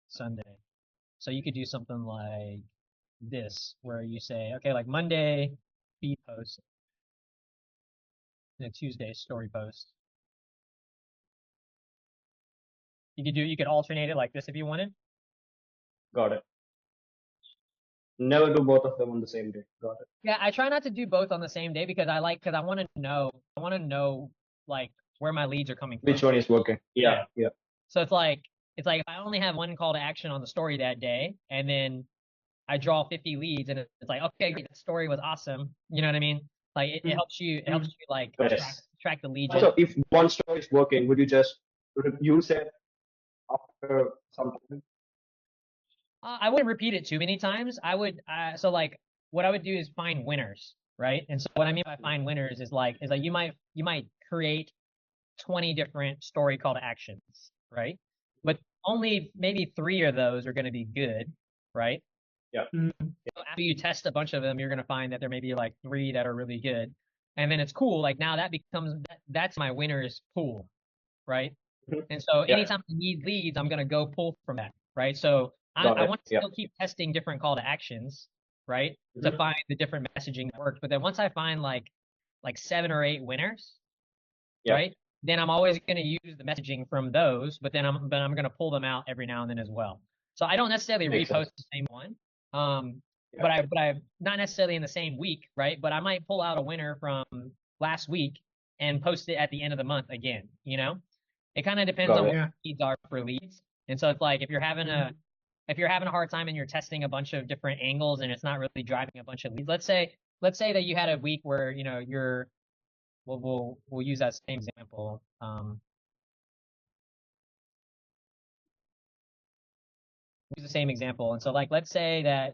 Sunday. So you could do something like this, where you say, okay, like Monday, feed post, Tuesday, story post. You could alternate it like this if you wanted. Got it. Never do both of them on the same day. Got it. Yeah, I try not to do both on the same day because I want to know like where my leads are coming from. Which one is working? Yeah. Yeah. So it's like if I only have one call to action on the story that day, and then I draw 50 leads, and it's like, okay, great, the story was awesome. You know what I mean? Like it helps you like Yes. track the lead. Also, if one story is working, would you just use it after some time? I wouldn't repeat it too many times. I would so like what I would do is find winners, right? And so what I mean by find winners is like you might create 20 different story call to actions, right? But only maybe 3 of those are going to be good, right? Yeah. Mm. So after you test a bunch of them, you're going to find that there may be like 3 that are really good. And then it's cool. Like now that becomes that's my winners pool, right? Mhm. And so Yeah. anytime I need leads, I'm going to go pull from that, right? So Got I it. want to Yeah. still keep testing different call to actions, right? To Mhm. find the different messaging that works. But then once I find like like 7 or 8 winners, Yeah. right? Then I'm always going to use the messaging from those, but then I'm going to pull them out every now and then as well. So I don't necessarily Makes repost sense. the same one. Yeah. But I not necessarily in the same week, right? But I might pull out a winner from last week and post it at the end of the month again, you know? It kind of depends Got on it. what Yeah. the needs are for leads. And so it's like if you're having a hard time and you're testing a bunch of different angles and it's not really driving a bunch of leads, let's say that you had a week where, you know, we'll use that same example. Use the same example. And so like let's say that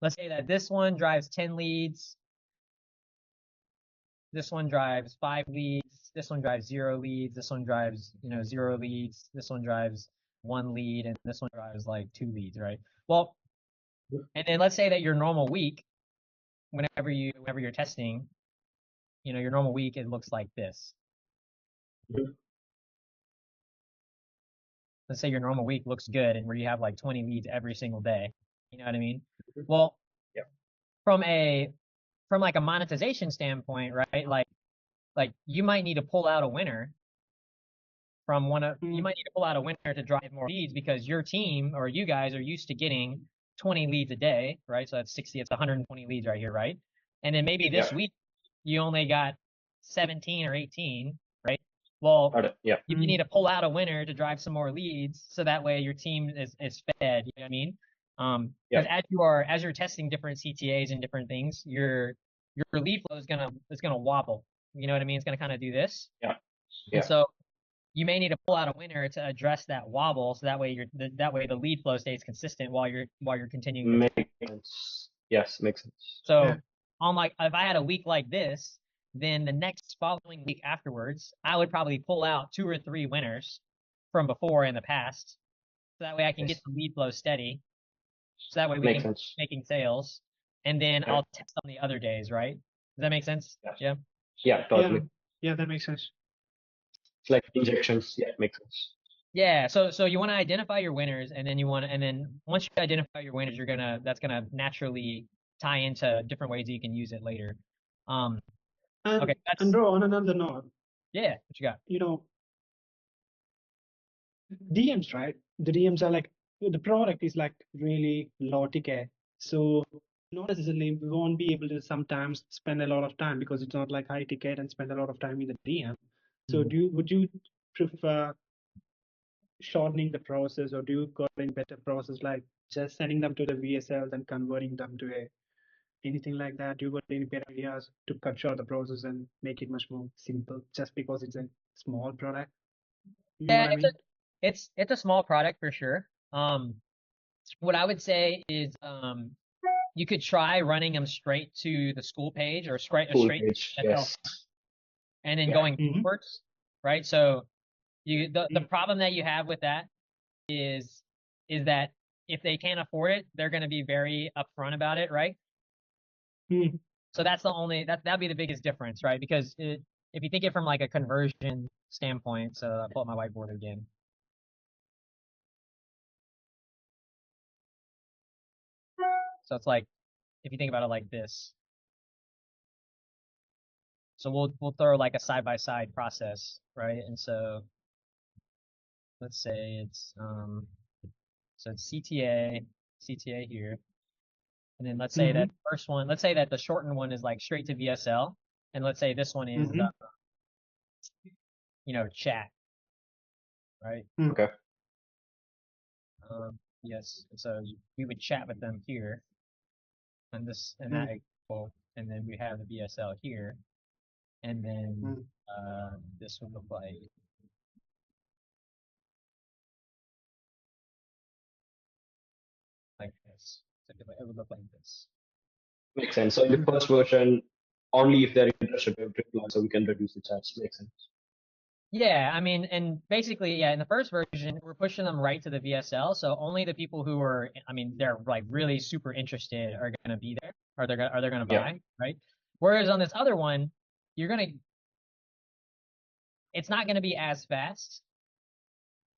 let's say that this one drives 10 leads, this one drives 5 leads, this one drives 0 leads, this one drives, 0 leads, this one drives 1 lead, and this one drives like 2 leads, right? Well, and then let's say that your normal week, whenever you're testing, your normal week, it looks like this. Mhm. Let's say your normal week looks good and where you have like 20 leads every single day. You know what I mean? Mhm. Well, Yeah. from like a monetization standpoint, right? Like you might need to pull out a winner from you might need to pull out a winner to drive more leads because your team or you guys are used to getting 20 leads a day, right? So that's 60, it's 120 leads right here, right? And then maybe this Yeah. week you only got 17 or 18, right? Well, Got it. Yeah. you need to pull out a winner to drive some more leads so that way your team is fed, you know what I mean? Because as you're testing different CTAs and different things, your lead flow is gonna wobble. You know what I mean? It's gonna kind of do this. Yeah. And Yeah. so you may need to pull out a winner to address that wobble, so that way the lead flow stays consistent while you're continuing. Makes sense. Yes, makes sense. So Yeah. on like if I had a week like this, then the next following week afterwards, I would probably pull out 2 or 3 winners from before in the past, so that way I can get Yes. the lead flow steady. So that way we Makes can sense. keep making sales, and then Yeah. I'll test on the other days, right? Does that make sense? Yes. Yeah. Yeah, totally. Yeah, that makes sense. It's like injections. Yeah, makes sense. Yeah, so you want to identify your winners, and then once you identify your winners, that's gonna naturally tie into different ways that you can use it later. And Okay, and bro, on another note, yeah, what you got? DMs, right? The DMs are like the product is like really low ticket. So not necessarily we won't be able to sometimes spend a lot of time because it's not like high ticket and spend a lot of time in the DM. So would you prefer shortening the process, or do you got any better process like just sending them to the VSLs and converting them to anything like that? Do you got any better ideas to cut short the process and make it much more simple just because it's a small product? You know Yeah, what I mean? it's a small product for sure. What I would say is you could try running them straight to the school page or straight Full to page. SL, Yes. and then Yeah. going Mhm. backwards, right? So the problem that you have with that is that if they can't afford it, they're going to be very upfront about it, right? Mhm. So that's that'd be the biggest difference, right? Because if you think it from like a conversion standpoint, so I'll pull up my whiteboard again. So it's like if you think about it like this. So we'll throw like a side by side process, right? And so let's say it's CTA here. And then let's say that first one, let's say that the shortened one is like straight to VSL. And let's say this one is, Mhm. Chat, right? Okay. Yes. So we would chat with them here and that example. And then we have the VSL here. And then this would look like this. So it would look like this. Makes sense. So in the first version, only if they're interested to reply, so we can reduce the chats. Makes sense. Yeah, I mean, and basically, yeah, in the first version, we're pushing them right to the VSL. So only the people who are, I mean, they're like really super interested are going to be there, or they're going to buy, right? Whereas on this other one, it's not going to be as fast.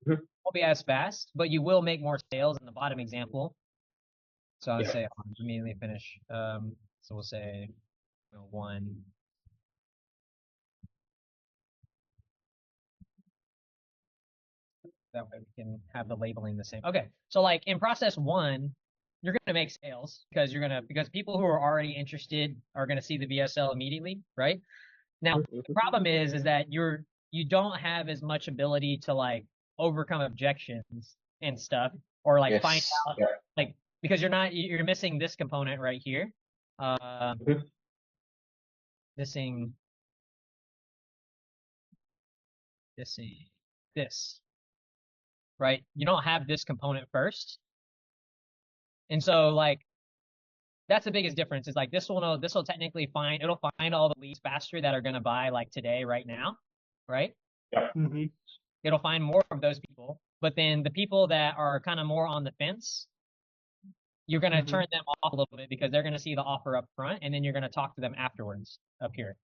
It won't be as fast, but you will make more sales in the bottom example. So I would say, let me finish. So we'll say 1. That way we can have the labeling the same. Okay, so like in process 1, you're gonna make sales because people who are already interested are gonna see the VSL immediately, right? Now the problem is that you don't have as much ability to like overcome objections and stuff, or like find Yes. out Yeah. like because you're missing this component right here. Missing this, right? You don't have this component first. And so like that's the biggest difference is like this will technically it'll find all the leads faster that are going to buy like today, right now, right? Mm-hmm. It'll find more of those people, but then the people that are kind of more on the fence, you're going to Mm-hmm. turn them off a little bit because they're going to see the offer up front, and then you're going to talk to them afterwards up here.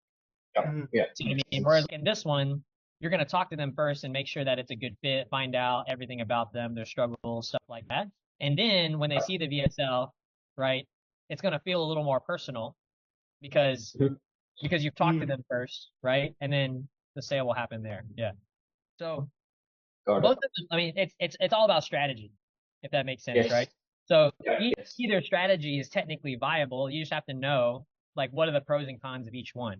Mm-hmm. Yeah. See what I mean? Whereas in this one, you're going to talk to them first and make sure that it's a good fit, find out everything about them, their struggles, stuff like that. And then when they see the VSL, right, it's going to feel a little more personal because you've talked to them first, right? And then the sale will happen there. Yeah. So Got both it. of them, I mean, it's all about strategy, if that makes sense, Yes. right? So Yeah. Yes. either strategy is technically viable. You just have to know like what are the pros and cons of each one,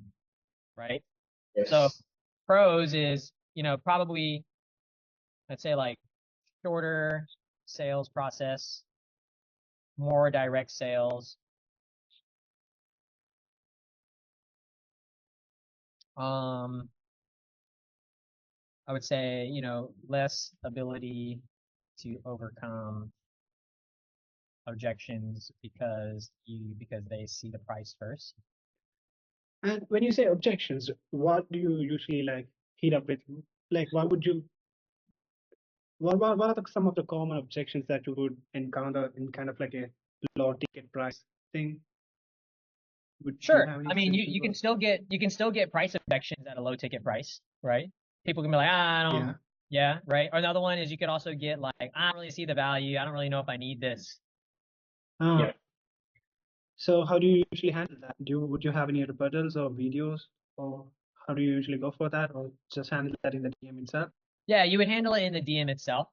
right? Yes. So pros is, probably, let's say like shorter sales process, more direct sales. I would say, less ability to overcome objections because they see the price first. And when you say objections, what do you usually like heat up with? Like, what are some of the common objections that you would encounter in kind of like a low ticket price thing? Would you Sure. have any I mean, you simple- can still get price objections at a low ticket price, right? People can be like, I don't, Yeah. yeah, right. Or another one is you could also get like, I don't really see the value. I don't really know if I need this. Ah. Yeah. So how do you usually handle that? Would you have any rebuttals or videos, or how do you usually go for that, or just handle that in the DM itself? Yeah, you would handle it in the DM itself.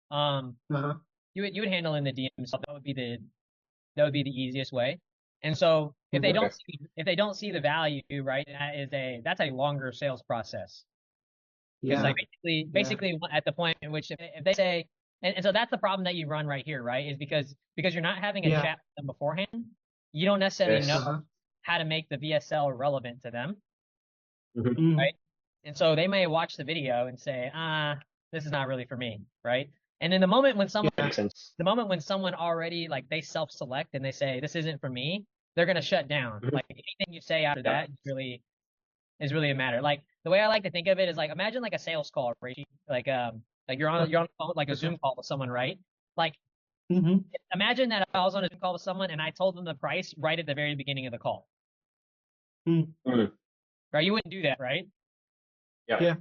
Uh-huh. You would handle it in the DM itself. That would be the easiest way. And so if they don't see the value, right, that's a longer sales process. Because Yeah. like basically at the point in which if they say, and so that's the problem that you run right here, right? Is because you're not having a Yeah. chat with them beforehand, you don't necessarily Yes. know Uh-huh. how to make the VSL relevant to them, Mm. right? And so they may watch the video and say, this is not really for me, right? And then the moment when someone Yeah. Makes sense. already like they self-select and they say this isn't for me, they're gonna shut down. Mhm. Like anything you say after Yeah. that is really a matter. Like the way I like to think of it is like imagine like a sales call, right? Like you're on the phone, like a Zoom call with someone, right? Like Mm-hmm. imagine that I was on a Zoom call with someone and I told them the price right at the very beginning of the call. Mm. Right? You wouldn't do that, right? Yeah. Yeah.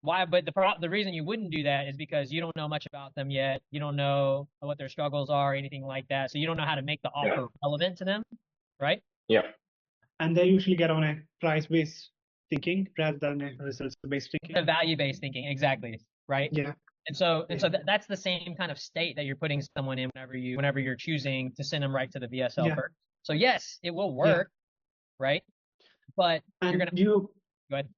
Why? But the reason you wouldn't do that is because you don't know much about them yet. You don't know what their struggles are, or anything like that. So you don't know how to make the offer relevant to them, right? Yeah. And they usually get on a price-based thinking rather than a results-based The thinking. value-based thinking, exactly, right? Yeah. And so that's the same kind of state that you're putting someone in whenever you're choosing to send them right to the VSL Yeah. first. So yes, it will work, right? But And you're gonna you go ahead.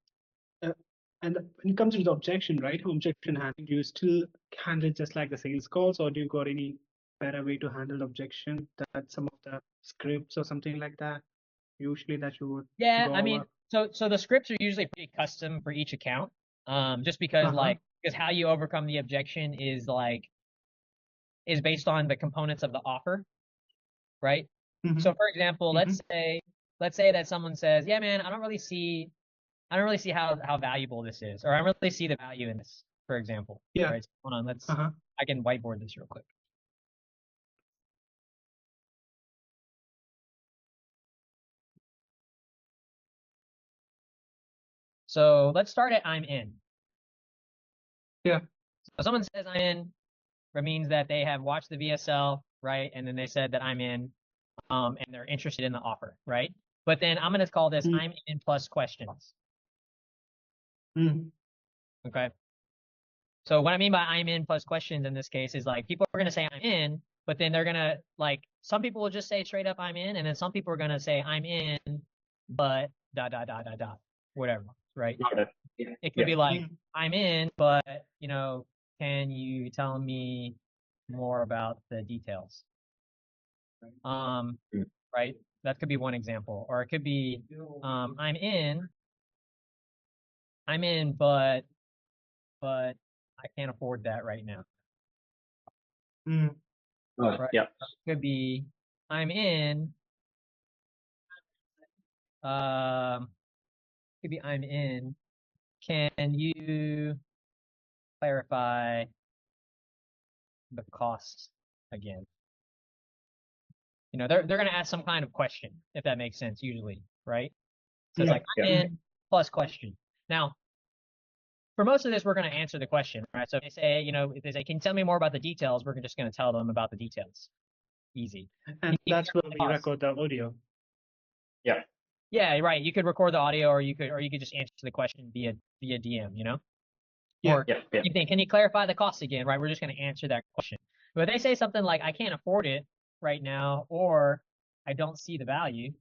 and when it comes to the objection, right? Objection handling, do you still handle it just like the sales calls, or do you got any better way to handle objection that some of the scripts or something like that usually that you would Yeah, go I mean, over? so the scripts are usually pretty custom for each account. Just because Uh-huh. because how you overcome the objection is based on the components of the offer, right? Mhm. So for example, let's say that someone says, "Yeah, man, I don't really see how valuable this is, or I don't really see the value in this," for example. Yeah. Right? So hold on, Uh-huh. I can whiteboard this real quick. So let's start at I'm in. Yeah. So someone says I'm in, that means that they have watched the VSL, right? And then they said that I'm in. and they're interested in the offer, right? But then I'm going to call this I'm in plus questions. Okay. So what I mean by I'm in plus questions in this case is like people are going to say I'm in, but then they're going to like some people will just say straight up I'm in, and then some people are going to say I'm in, but ... whatever, right? Got it. Yeah. It could be like I'm in, but can you tell me more about the details? Right? That could be one example, or it could be I'm in, but I can't afford that right now. Right? Yeah. Could be I'm in. Could be I'm in. Can you clarify the cost again? They're gonna ask some kind of question, if that makes sense, usually, right? So it's like I'm in plus question. Now, for most of this, we're gonna answer the question, right? So if they say, if they say, can you tell me more about the details? We're just gonna tell them about the details. Easy. And that's where we record the audio. Yeah. Yeah, right. You could record the audio, or you could just answer the question via DM, Yeah. Or you think, can you clarify the cost again, right? We're just going to answer that question. But if they say something like, I can't afford it right now, or I don't see the value,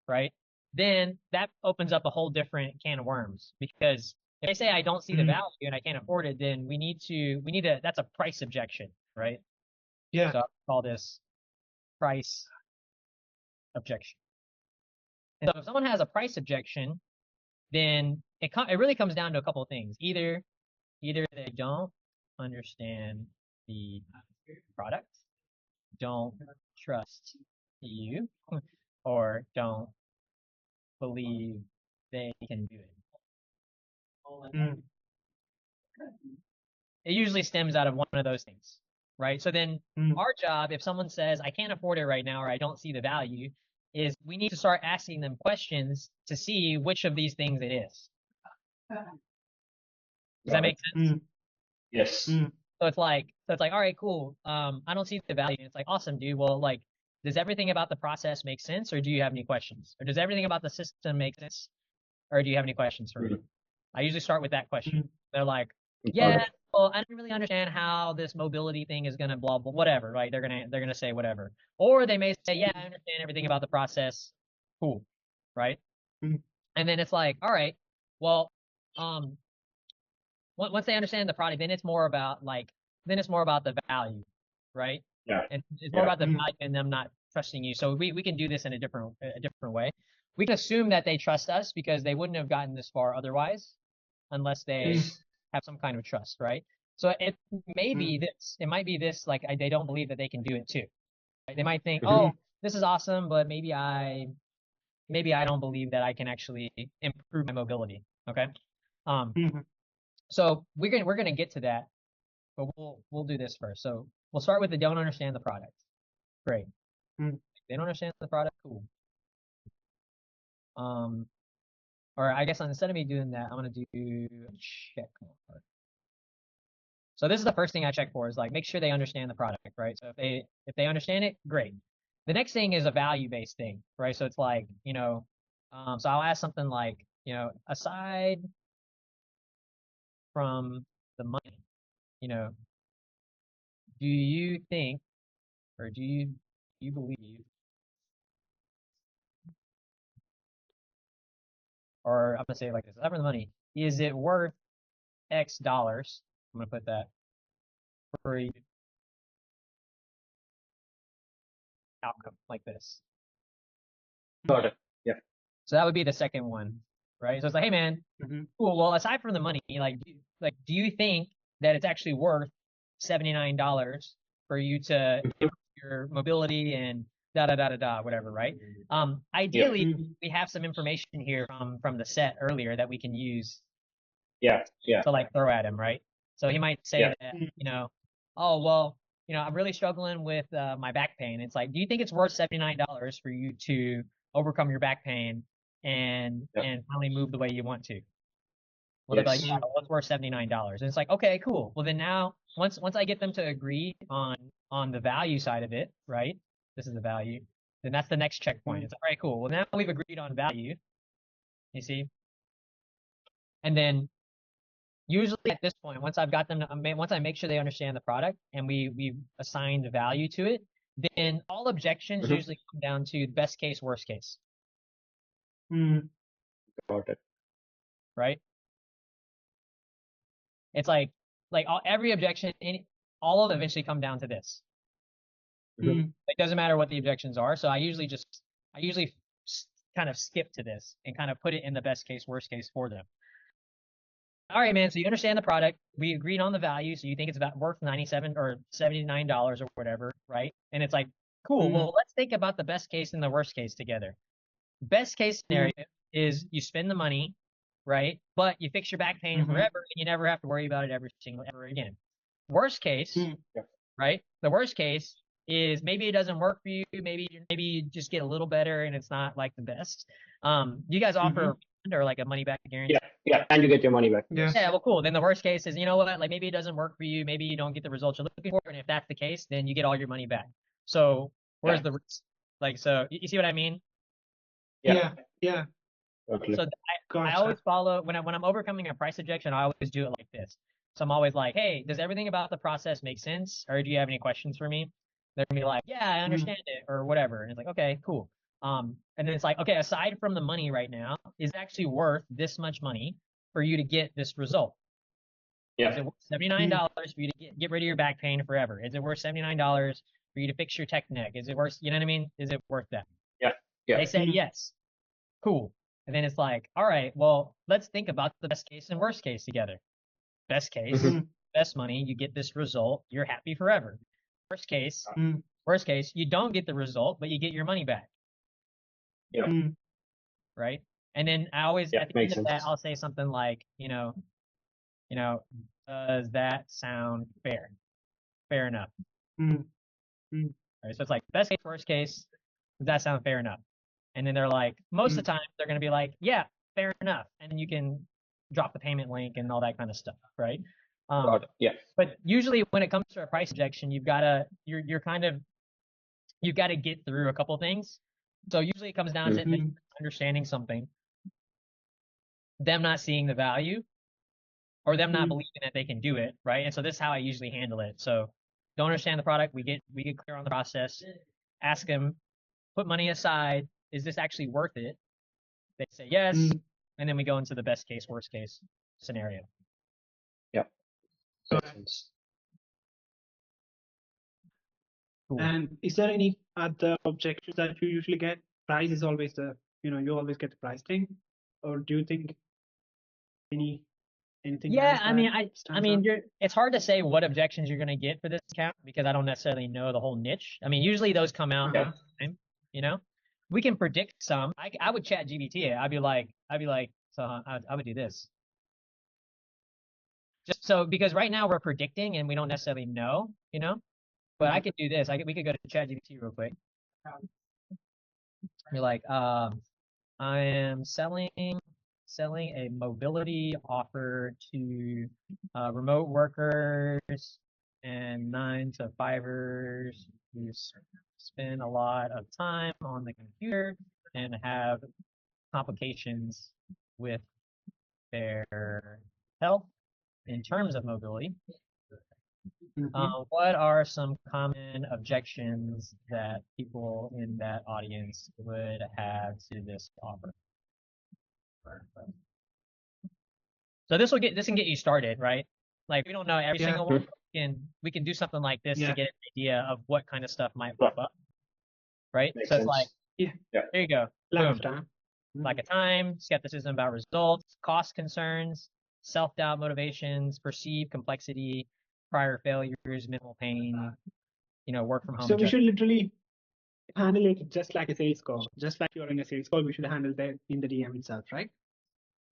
right? Then that opens up a whole different can of worms, because if they say I don't see the value and I can't afford it, then we need to, that's a price objection, right? Yeah. So I'll call this price objection. And so if someone has a price objection, then it really comes down to a couple of things. Either they don't understand the product, don't trust you, or don't believe they can do it. It usually stems out of one of those things, right? So then our job, if someone says, I can't afford it right now, or I don't see the value, is we need to start asking them questions to see which of these things it is. Does that make sense? Yes. So it's like, all right, cool. I don't see the value. And it's like, awesome, dude. Well, like, does everything about the process make sense, or do you have any questions? Or does everything about the system make sense, or do you have any questions for me? I usually start with that question. They're like, yeah, well, I don't really understand how this mobility thing is gonna blah blah whatever, right? They're gonna say whatever, or they may say, yeah, I understand everything about the process. Cool, right? And then it's like, all right, well, once they understand the product, then it's more about the value, right? Yeah. And it's more about the value and them not trusting you. So we can do this in a different way. We can assume that they trust us because they wouldn't have gotten this far otherwise, unless they have some kind of trust, right? So it may be this. It might be this. Like they don't believe that they can do it too. Right? They might think, oh, this is awesome, but maybe I don't believe that I can actually improve my mobility. Okay. So we're gonna get to that, but we'll do this first. So we'll start with the don't understand the product. Great. They don't understand the product. Cool. Or I guess instead of me doing that, I'm gonna do check mark. So this is the first thing I check for, is like make sure they understand the product, right? So if they understand it, great. The next thing is a value-based thing, right? So it's like, so I'll ask something like, aside from the money, do you think, or do you believe, or I'm gonna say it like this, aside from the money, is it worth X dollars? I'm gonna put that for you. Outcome like this. Got it. Yeah. So that would be the second one, right? So it's like, hey man, cool. Well, aside from the money, do you think that it's actually worth $79 for you to improve your mobility and whatever, right? Ideally, we have some information here from the set earlier that we can use. Yeah. To like throw at him, right? So he might say that, oh well, I'm really struggling with my back pain. It's like, do you think it's worth $79 for you to overcome your back pain and finally move the way you want to? Well, they're like, yeah, well, it's worth $79. And it's like, okay, cool. Well, then now once I get them to agree on the value side of it, right? This is the value. Then that's the next checkpoint. It's all right, cool. Well, now we've agreed on value. You see? And then usually at this point, once I've got them to, once I make sure they understand the product and we've assigned value to it, then all objections usually come down to best case, worst case, Got it. right? It's like every objection, all of them eventually come down to this. It doesn't matter what the objections are. So I usually kind of skip to this and kind of put it in the best case, worst case for them. All right, man. So you understand the product. We agreed on the value. So you think it's about worth $97 or $79 or whatever, right? And it's like, cool. Well, let's think about the best case and the worst case together. Best case scenario is you spend the money, right? But you fix your back pain forever, and you never have to worry about it ever again. Worst case, right? The worst case is maybe it doesn't work for you. Maybe you just get a little better, and it's not like the best. You guys offer a refund or like a money back guarantee? Yeah, and you get your money back. Yeah, well, cool. Then the worst case is, you know what? Like maybe it doesn't work for you. Maybe you don't get the results you're looking for, and if that's the case, then you get all your money back. So where's the risk? Like, so you see what I mean? Yeah. Totally. So I always follow when I'm overcoming a price objection. I always do it like this. So I'm always like, hey, does everything about the process make sense, or do you have any questions for me? They're gonna be like, yeah, I understand it, or whatever. And it's like, okay, cool. And then it's like, okay, aside from the money right now, is it actually worth this much money for you to get this result? Is it worth $79 for you to get rid of your back pain forever? Is it worth $79 for you to fix your tech neck? Is it worth, you know what I mean? Is it worth that? Yeah. They say yes. Cool. And then it's like, all right, well, let's think about the best case and worst case together. Best case, best money, you get this result, you're happy forever. Worst case, you don't get the result, but you get your money back. Yeah. Right? And then I always at the end of that, I'll say something like, does that sound fair? Fair enough. Right, so it's like best case, worst case, does that sound fair enough? And then they're like, most of the time they're going to be like, yeah, fair enough. And then you can drop the payment link and all that kind of stuff, right? But usually when it comes to a price objection, you've got to get through a couple things. So usually it comes down to understanding something, them not seeing the value, or them not believing that they can do it, right? And so this is how I usually handle it. So don't understand the product, we get clear on the process, ask them, put money aside, is this actually worth it? They say yes, and then we go into the best case, worst case scenario. Yep. Cool. And is there any other objections that you usually get? Price is always you always get the price thing, or do you think anything? Yeah, I mean, it's hard to say what objections you're going to get for this account because I don't necessarily know the whole niche. I mean, usually those come out all the time, We can predict some. I would chat GBT. I'd be like, so I would do this. Just so, because right now we're predicting and we don't necessarily know, but I could do this. We could go to ChatGPT real quick. You're like, I am selling a mobility offer to remote workers and 9-to-5ers who spend a lot of time on the computer and have complications with their health in terms of mobility. What are some common objections that people in that audience would have to this offer? So this can get you started, right? Like we don't know every single one. We can do something like this to get an idea of what kind of stuff might pop up, right? Makes so sense. It's like, there you go. Lack of time, skepticism about results, cost concerns, self-doubt, motivations, perceived complexity, prior failures, minimal pain, work from home. So we should literally handle it just like a sales call. Just like you're in a sales call, we should handle that in the DM itself, right?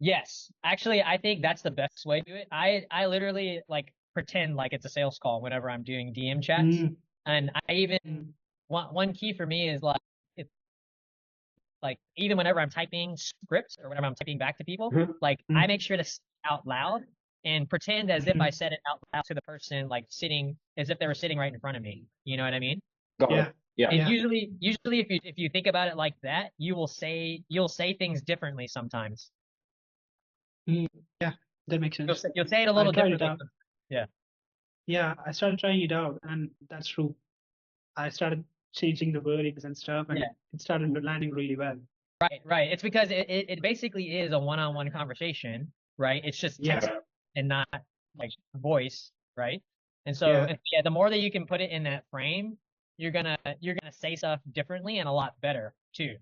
Yes. Actually, I think that's the best way to do it. I literally pretend like it's a sales call whenever I'm doing DM chats. And I even one key for me is even whenever I'm typing scripts or whenever I'm typing back to people, I make sure to say it out loud and pretend as if I said it out loud to the person, sitting as if they were sitting right in front of me. You know what I mean? Got it. Yeah. And Yeah. usually if you think about it like that, you'll say things differently sometimes. Yeah, that makes sense. You'll say it a I little tried it differently. out. Yeah. Yeah, I started trying it out, and that's true. I started changing the wordings and stuff, and Yeah. it started landing really well. Right. It's because it basically is a one-on-one conversation, right? It's just Yeah. text and not like voice, right? And so Yeah. yeah, the more that you can put it in that frame, you're gonna say stuff differently and a lot better too.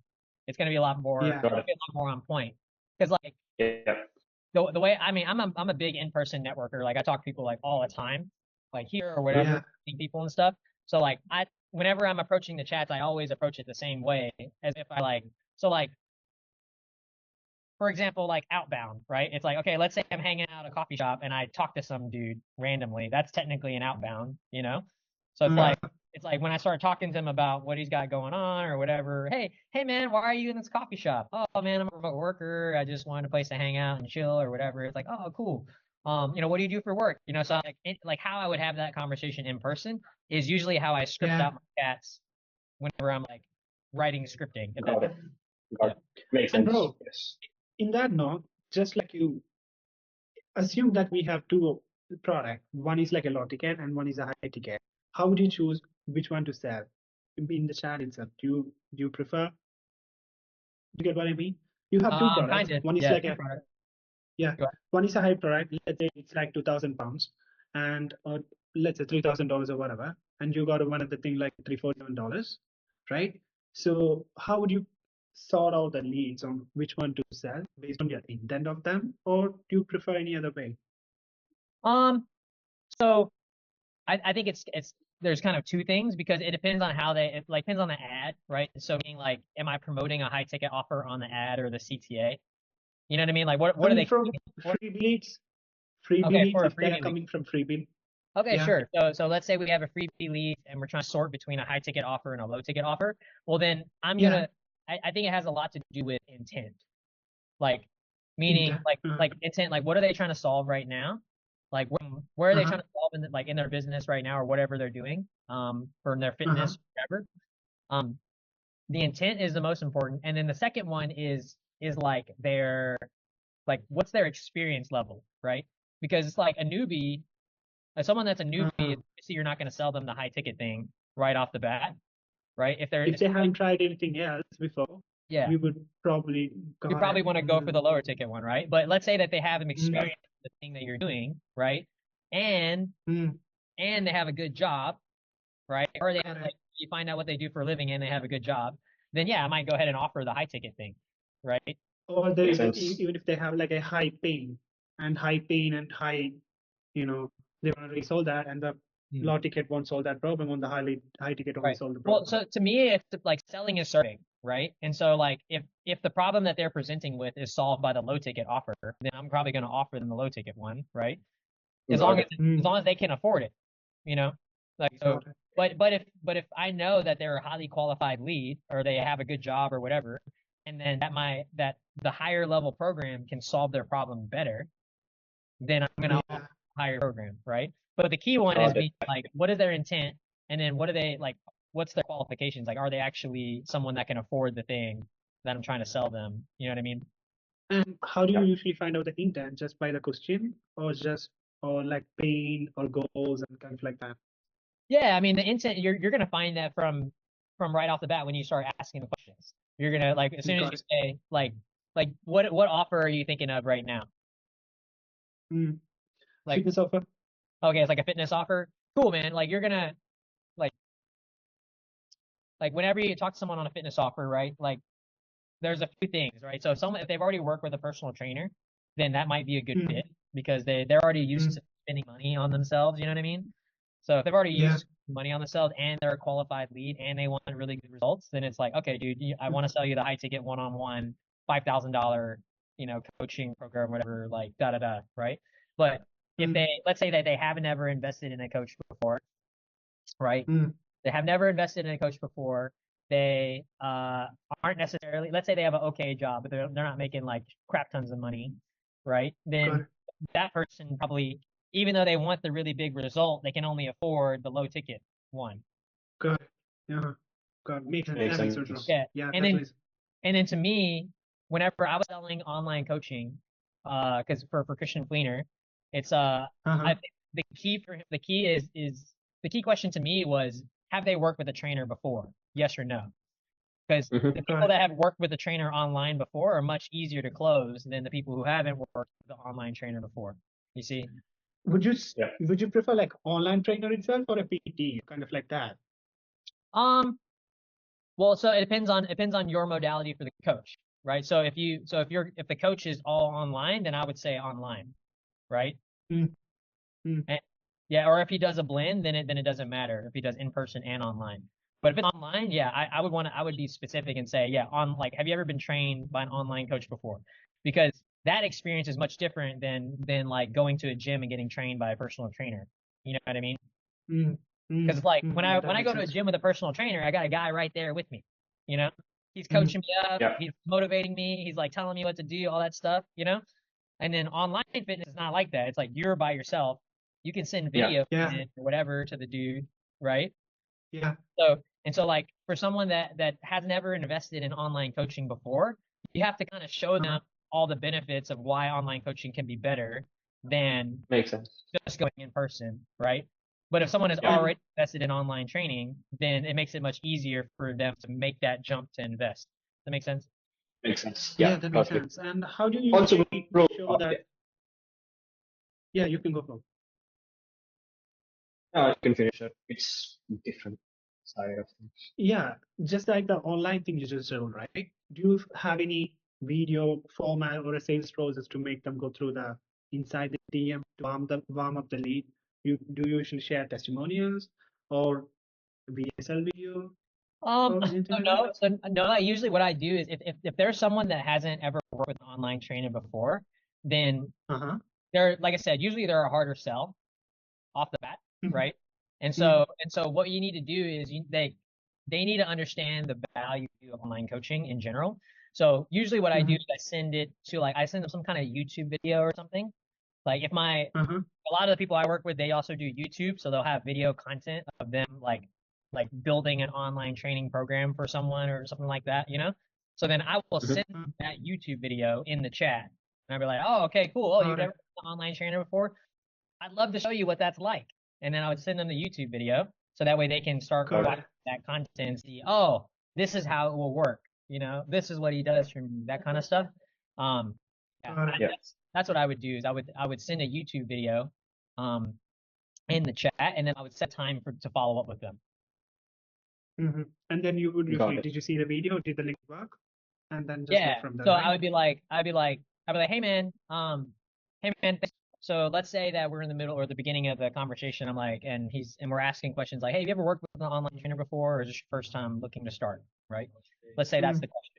It's gonna be a lot more Yeah. Got it. a lot more on point. Because like Yeah. the way I mean I'm a big in-person networker. Like I talk to people like all the time, like here or whatever, Yeah. meeting people and stuff. So like whenever I'm approaching the chats, I always approach it the same way as if I like so like for example, like outbound, right? It's like, okay, let's say I'm hanging out at a coffee shop and I talk to some dude randomly. That's technically an outbound, you know? So it's like when I start talking to him about what he's got going on or whatever, hey man, why are you in this coffee shop? Oh man, I'm a remote worker. I just wanted a place to hang out and chill or whatever. It's like, oh cool. What do you do for work? So like how I would have that conversation in person is usually how I script Yeah. out my chats whenever I'm like writing scripting. If Got that it. Got it. Makes And sense. bro, Yes. in that note, just like you assume that we have two products. One is like a low ticket and one is a high ticket. How would you choose which one to sell in the chat itself? Do you prefer? You get what I mean? You have two products. Kind of. One is Yeah, like two a products. yeah, Go ahead. one is a high product. Let's say it's like 2,000 pounds, and let's say $3,000 or whatever, and you got one of the thing like $347, right? So how would you sort out the leads on which one to sell based on your intent of them, or do you prefer any other way? So I think it's there's kind of two things because it depends on how it like depends on the ad, right? So meaning like, am I promoting a high ticket offer on the ad or the CTA? You know what I mean? Like what I are mean, they? from What, freebie leads, freebie okay, leads for a if they are freebie lead. coming from freebie. Okay, Yeah. sure. So let's say we have a freebie lead and we're trying to sort between a high ticket offer and a low ticket offer. Well, then Yeah. I think it has a lot to do with intent. Like meaning Intent. like intent, like what are they trying to solve right now? Like where are they Uh-huh. trying to solve in their business right now or whatever they're doing, for their fitness, whatever. The intent is the most important. And then the second one is like what's their experience level, right? Because it's like a newbie, like someone that's a newbie, obviously you're not going to sell them the high ticket thing right off the bat, right? If If they haven't tried anything else before, yeah, we would probably you probably want to go for the lower ticket one, right? But let's say that they have experience in the thing that you're doing, right? And they have a good job, right? Or they have, like, you find out what they do for a living and they have a good job, then yeah, I might go ahead and offer the high ticket thing, right? Or there Makes is sense. even if they have like a high pain and high, they want to resolve that, and the low ticket won't solve that problem. On the high ticket only Right. solve the Well, problem. so to me, it's like selling is serving, right? And so like if the problem that they're presenting with is solved by the low ticket offer, then I'm probably going to offer them the low ticket one, right? As long as they can afford it, you know? Like so. But if I know that they're a highly qualified lead or they have a good job or whatever, and then that the higher level program can solve their problem better, then I'm gonna offer a higher program, right? But the key one is being like, what is their intent, and then what are they like? What's their qualifications? Like, are they actually someone that can afford the thing that I'm trying to sell them? You know what I mean? And how do you usually find out the intent? Just by the question, or like pain or goals and kind of like that? Yeah, I mean the intent you're gonna find that from right off the bat when you start asking the questions. You're gonna like as soon as you say like what offer are you thinking of right now? Like Fitness offer. Okay, it's like a fitness offer. Cool, man. Like you're gonna like whenever you talk to someone on a fitness offer, right? Like there's a few things, right? So if they've already worked with a personal trainer, then that might be a good fit because they're already used to spending money on themselves. You know what I mean? So if they've already used money on themselves and they're a qualified lead and they want really good results, then it's like, okay, dude, I want to sell you the high ticket one-on-one $5,000, coaching program, whatever, like da da da, right? But if let's say that they haven't ever invested in a coach before, right? They have never invested in a coach before. They aren't necessarily, let's say they have an okay job, but they're not making like crap tons of money, right? Then that person probably, even though they want the really big result, they can only afford the low ticket one. Good. Yeah. God, makes sense. Makes That makes sense. sense, bro. Yeah. Yeah, And that's then nice. and then to me, whenever I was selling online coaching, because for Christian Fleener, it's Uh-huh. I think the key is the key question to me was, have they worked with a trainer before? Yes or no? Because Mhm. the Got people it. that have worked with a trainer online before are much easier to close than the people who haven't worked with the online trainer before. You see? Yeah. Would you prefer like online trainer itself or a PT, kind of like that? Well, so it depends on your modality for the coach, right? So if the coach is all online, then I would say online, right? Mm, mm, And, yeah, or if he does a blend, then it doesn't matter if he does in person and online. But if it's online, yeah, I would be specific and say, yeah, on like, have you ever been trained by an online coach before? Because that experience is much different than like going to a gym and getting trained by a personal trainer. You know what I mean? mm, Because like that when I makes go to a sense. gym with a personal trainer, I got a guy right there with me. You know, he's Mm, coaching me up, Yeah. he's motivating me, he's like telling me what to do, all that stuff. You know, and then online fitness is not like that. It's like you're by yourself. You can send Yeah. video yeah, in or whatever to the dude, right? yeah. So like for someone that has never invested in online coaching before, you have to kind of show Uh-huh. them all the benefits of why online coaching can be better than Makes sense. just going in person, right? But if someone has Yeah. already invested in online training, then it makes it much easier for them to make that jump to invest. Does that make sense? Makes sense. Yeah, Yeah. that makes Totally. sense. And how do you Also, usually bro, show that? Yeah, you can go for. you can finish it. It's different side of things. Yeah, just like the online thing you just showed, right? Do you have any video format or a sales process to make them go through the inside the DM to warm up the lead? Do you usually share testimonials or VSL video or anything So like that? no, so no, usually what I do is if there's someone that hasn't ever worked with an online trainer before, then Uh-huh. they're, like I said, usually they're a harder sell off the bat, Mhm. right? And Mhm. so what you need to do is they need to understand the value of online coaching in general. So usually what I do Mhm. is I send them some kind of YouTube video or something. Like if Uh-huh. a lot of the people I work with, they also do YouTube, so they'll have video content of them like building an online training program for someone or something like that, you know? So then I will Mhm. send that YouTube video in the chat. And I'll be like, oh, okay, cool. Oh, you've Got it. never been an online trainer before? I'd love to show you what that's like. And then I would send them the YouTube video so that way they can start Got watching it. that content and see, oh, this is how it will work. You know, this is what he does for me, that kind of stuff. Um, yeah, Got it. Yeah. that's what I would do is I would send a YouTube video um in the chat and then I would set time to follow up with them. Mhm. And then you would Got usually, it. did you see the video? Did the link work? And then just go Yeah. from there, So right? I'd be like, hey man, so let's say that we're in the middle or the beginning of the conversation. I'm like, and we're asking questions like, hey, have you ever worked with an online trainer before, or is this your first time looking to start? Right? Let's say that's Mm. the question.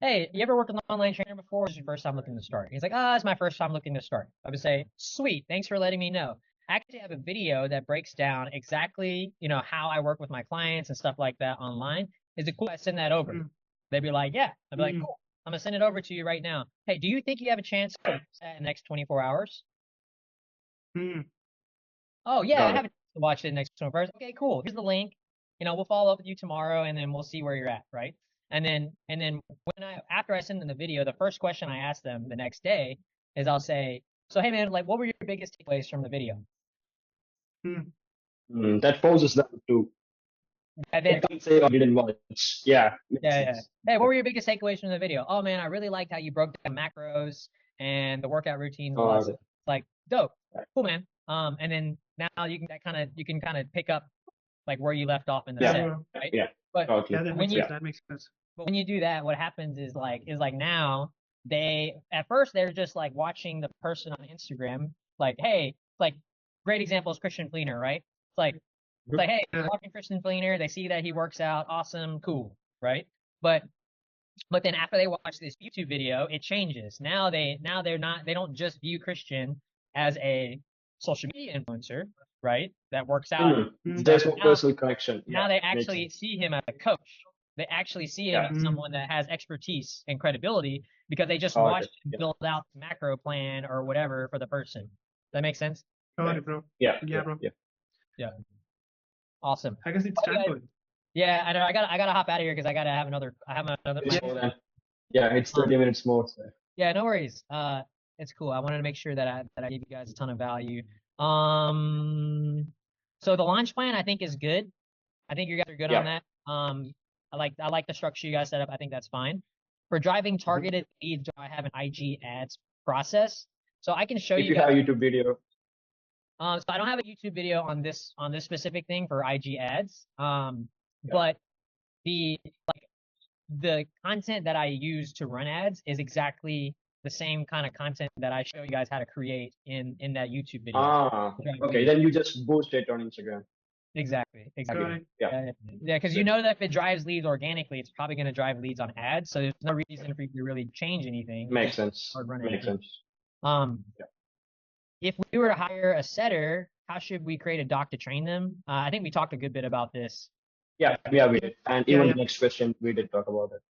Hey, you ever worked with an online trainer before, or is this your first time looking to start? He's like, it's my first time looking to start. I would say, sweet, thanks for letting me know. I actually have a video that breaks down exactly, how I work with my clients and stuff like that online. Is it cool if I send that over? Mm. They'd be like, yeah. I'd be like, Mm. cool. I'm gonna send it over to you right now. Hey, do you think you have a chance to watch that in the next 24 hours? Mm. Oh yeah, I Got have it. a chance to watch it in the next 24 hours. Okay, cool. Here's the link. We'll follow up with you tomorrow and then we'll see where you're at, right? And then after I send them the video, the first question I ask them the next day is I'll say, so hey man, like what were your biggest takeaways from the video? Mm. That forces them to. And They then can't say, "Oh, didn't watch." Yeah. Makes yeah. sense. Hey, what were your biggest takeaways from the video? Oh man, I really liked how you broke down macros and the workout routines and all that Got stuff. it. Like, dope. Cool, man. And then now you can kind of pick up like where you left off in the Yeah, Yeah. set, bro. right? Yeah. But Totally. Yeah, that when makes you sense. That makes sense. but when you do that, what happens is like now they at first they're just like watching the person on Instagram, like, hey, like great example is Christian Fleener, right? It's like, hey, Yeah. watching Christian Fleener, they see that he works out, awesome, cool, right? But then after they watch this YouTube video, it changes. Now they don't just view Christian as a social media influencer, right? That works out and Mm. There's stuff. no personal connection. Now Yeah. they Makes actually sense. see him as a coach. They actually see him Yeah. as someone that has expertise and credibility because they just Got watched it. him Yeah. build out the macro plan or whatever for the person. Does that make sense? Got it, bro. Yeah. Yeah, bro. Yeah. Awesome. I guess it's How do you time guys, for it. Yeah, I know. I gotta hop out of here because I have another It's my- more than, yeah, it's um, 30 minutes more. So. yeah, no worries. It's cool. I wanted to make sure that I gave you guys a ton of value. So the launch plan I think is good. I think you guys are good on Yeah. that. I like the structure you guys set up. I think that's fine. For driving targeted leads, I have an IG ads process. So I can show If you you have guys. YouTube video, So I don't have a YouTube video on this specific thing for IG ads. Yeah. But the content that I use to run ads is exactly the same kind of content that I show you guys how to create in that YouTube video. okay, then you just boost it on Instagram. Exactly. Got it. Yeah. Yeah, because you know that if it drives leads organically, it's probably going to drive leads on ads. So there's no reason for you to really change anything. Makes sense. Or run Makes anything. sense. Yeah. If we were to hire a setter, how should we create a doc to train them? I think we talked a good bit about this. Yeah, we did. And Yeah, even yeah. the next question, we did talk about it.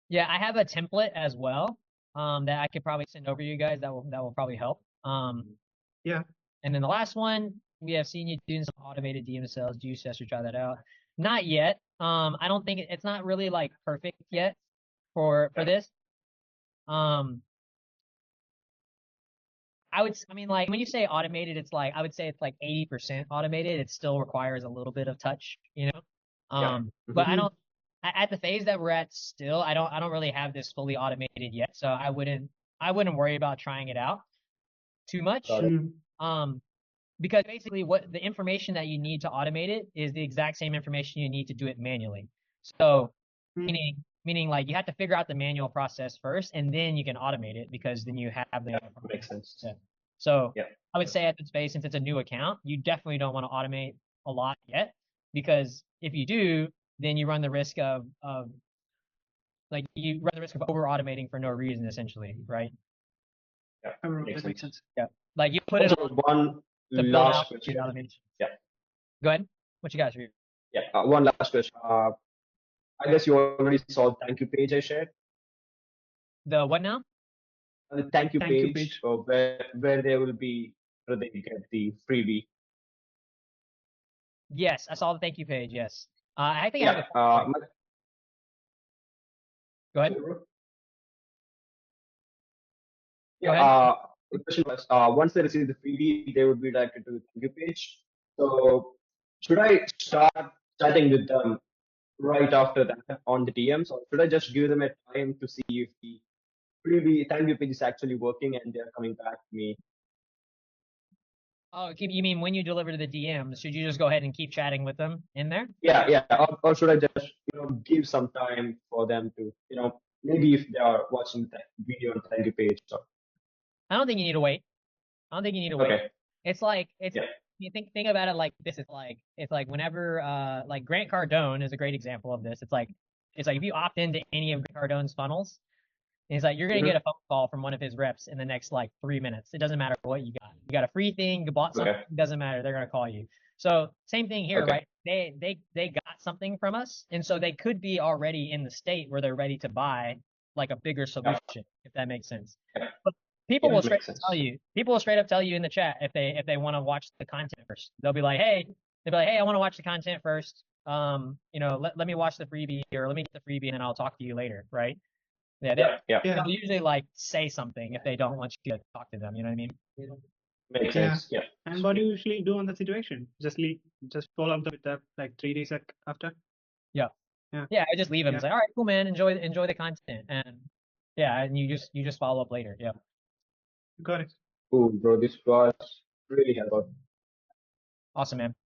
Yeah, I have a template as well that I could probably send over to you guys. That will probably help. Yeah. And then the last one, we have seen you doing some automated DM sales. Do you suggest you try that out? Not yet. I don't think it's not really like perfect yet for this. I mean, like when you say automated, it's like I would say it's like 80% automated. It still requires a little bit of touch, you know. But I don't. At the phase that we're at, still, I don't really have this fully automated yet. So I wouldn't worry about trying it out too much. Got it. Because basically, what the information that you need to automate it is the exact same information you need to do it manually. So meaning like you have to figure out the manual process first, and then you can automate it because then you have the Yeah, makes sense. So Yeah. I would say at this phase, since it's a new account, you definitely don't want to automate a lot yet, because if you do, then you run the risk of over automating for no reason, essentially, right? Yeah, That makes sense. Like you put it Also, one to build last out question. your automation. Yeah. Go ahead. What you guys read? Yeah, one last question. I guess you already saw the thank you page I shared. The what now? The thank you Thank you page, page. where there will be where they get the freebie. Yes, I saw the thank you page. Yes. I think I have Yeah. a Go ahead. Yeah. ahead. The question was, once they receive the freebie, they would be directed to the thank you page. So, should I start chatting with them right after that on the DMs, or should I just give them a time to see if the freebie thank you page is actually working and they're coming back to me? Oh, you mean when you deliver to the DMs, should you just go ahead and keep chatting with them in there? Yeah. Or should I just give some time for them to maybe if they are watching the video on the thank you page. So, I don't think you need to wait. I don't think you need to wait. okay. It's like Yeah. you think about it like this. It's like whenever like Grant Cardone is a great example of this. It's like if you opt into any of Grant Cardone's funnels, it's like you're gonna get a phone call from one of his reps in the next like 3 minutes. It doesn't matter what you got. You got a free thing, you bought something, Okay. doesn't matter. They're gonna call you. So same thing here, Okay. right? They got something from us, and so they could be already in the state where they're ready to buy like a bigger solution, if that makes sense. Yeah. But people Yeah, will it straight makes up sense. tell you. People will straight up tell you in the chat if they want to watch the content first. They'll be like, hey, I want to watch the content first. Let me watch the freebie, or let me get the freebie and then I'll talk to you later, right? Yeah, Yeah. they'll usually like say something if they don't want you to talk to them. You know what I mean? Makes Yeah. sense. Yeah. And what do you usually do on that situation? Just follow up with that like 3 days after? Yeah, I just leave them. Yeah. It's like, all right, cool, man. Enjoy the content, and yeah, and you just follow up later. Yeah. Got it. Cool, bro. This was really helpful. Awesome, man.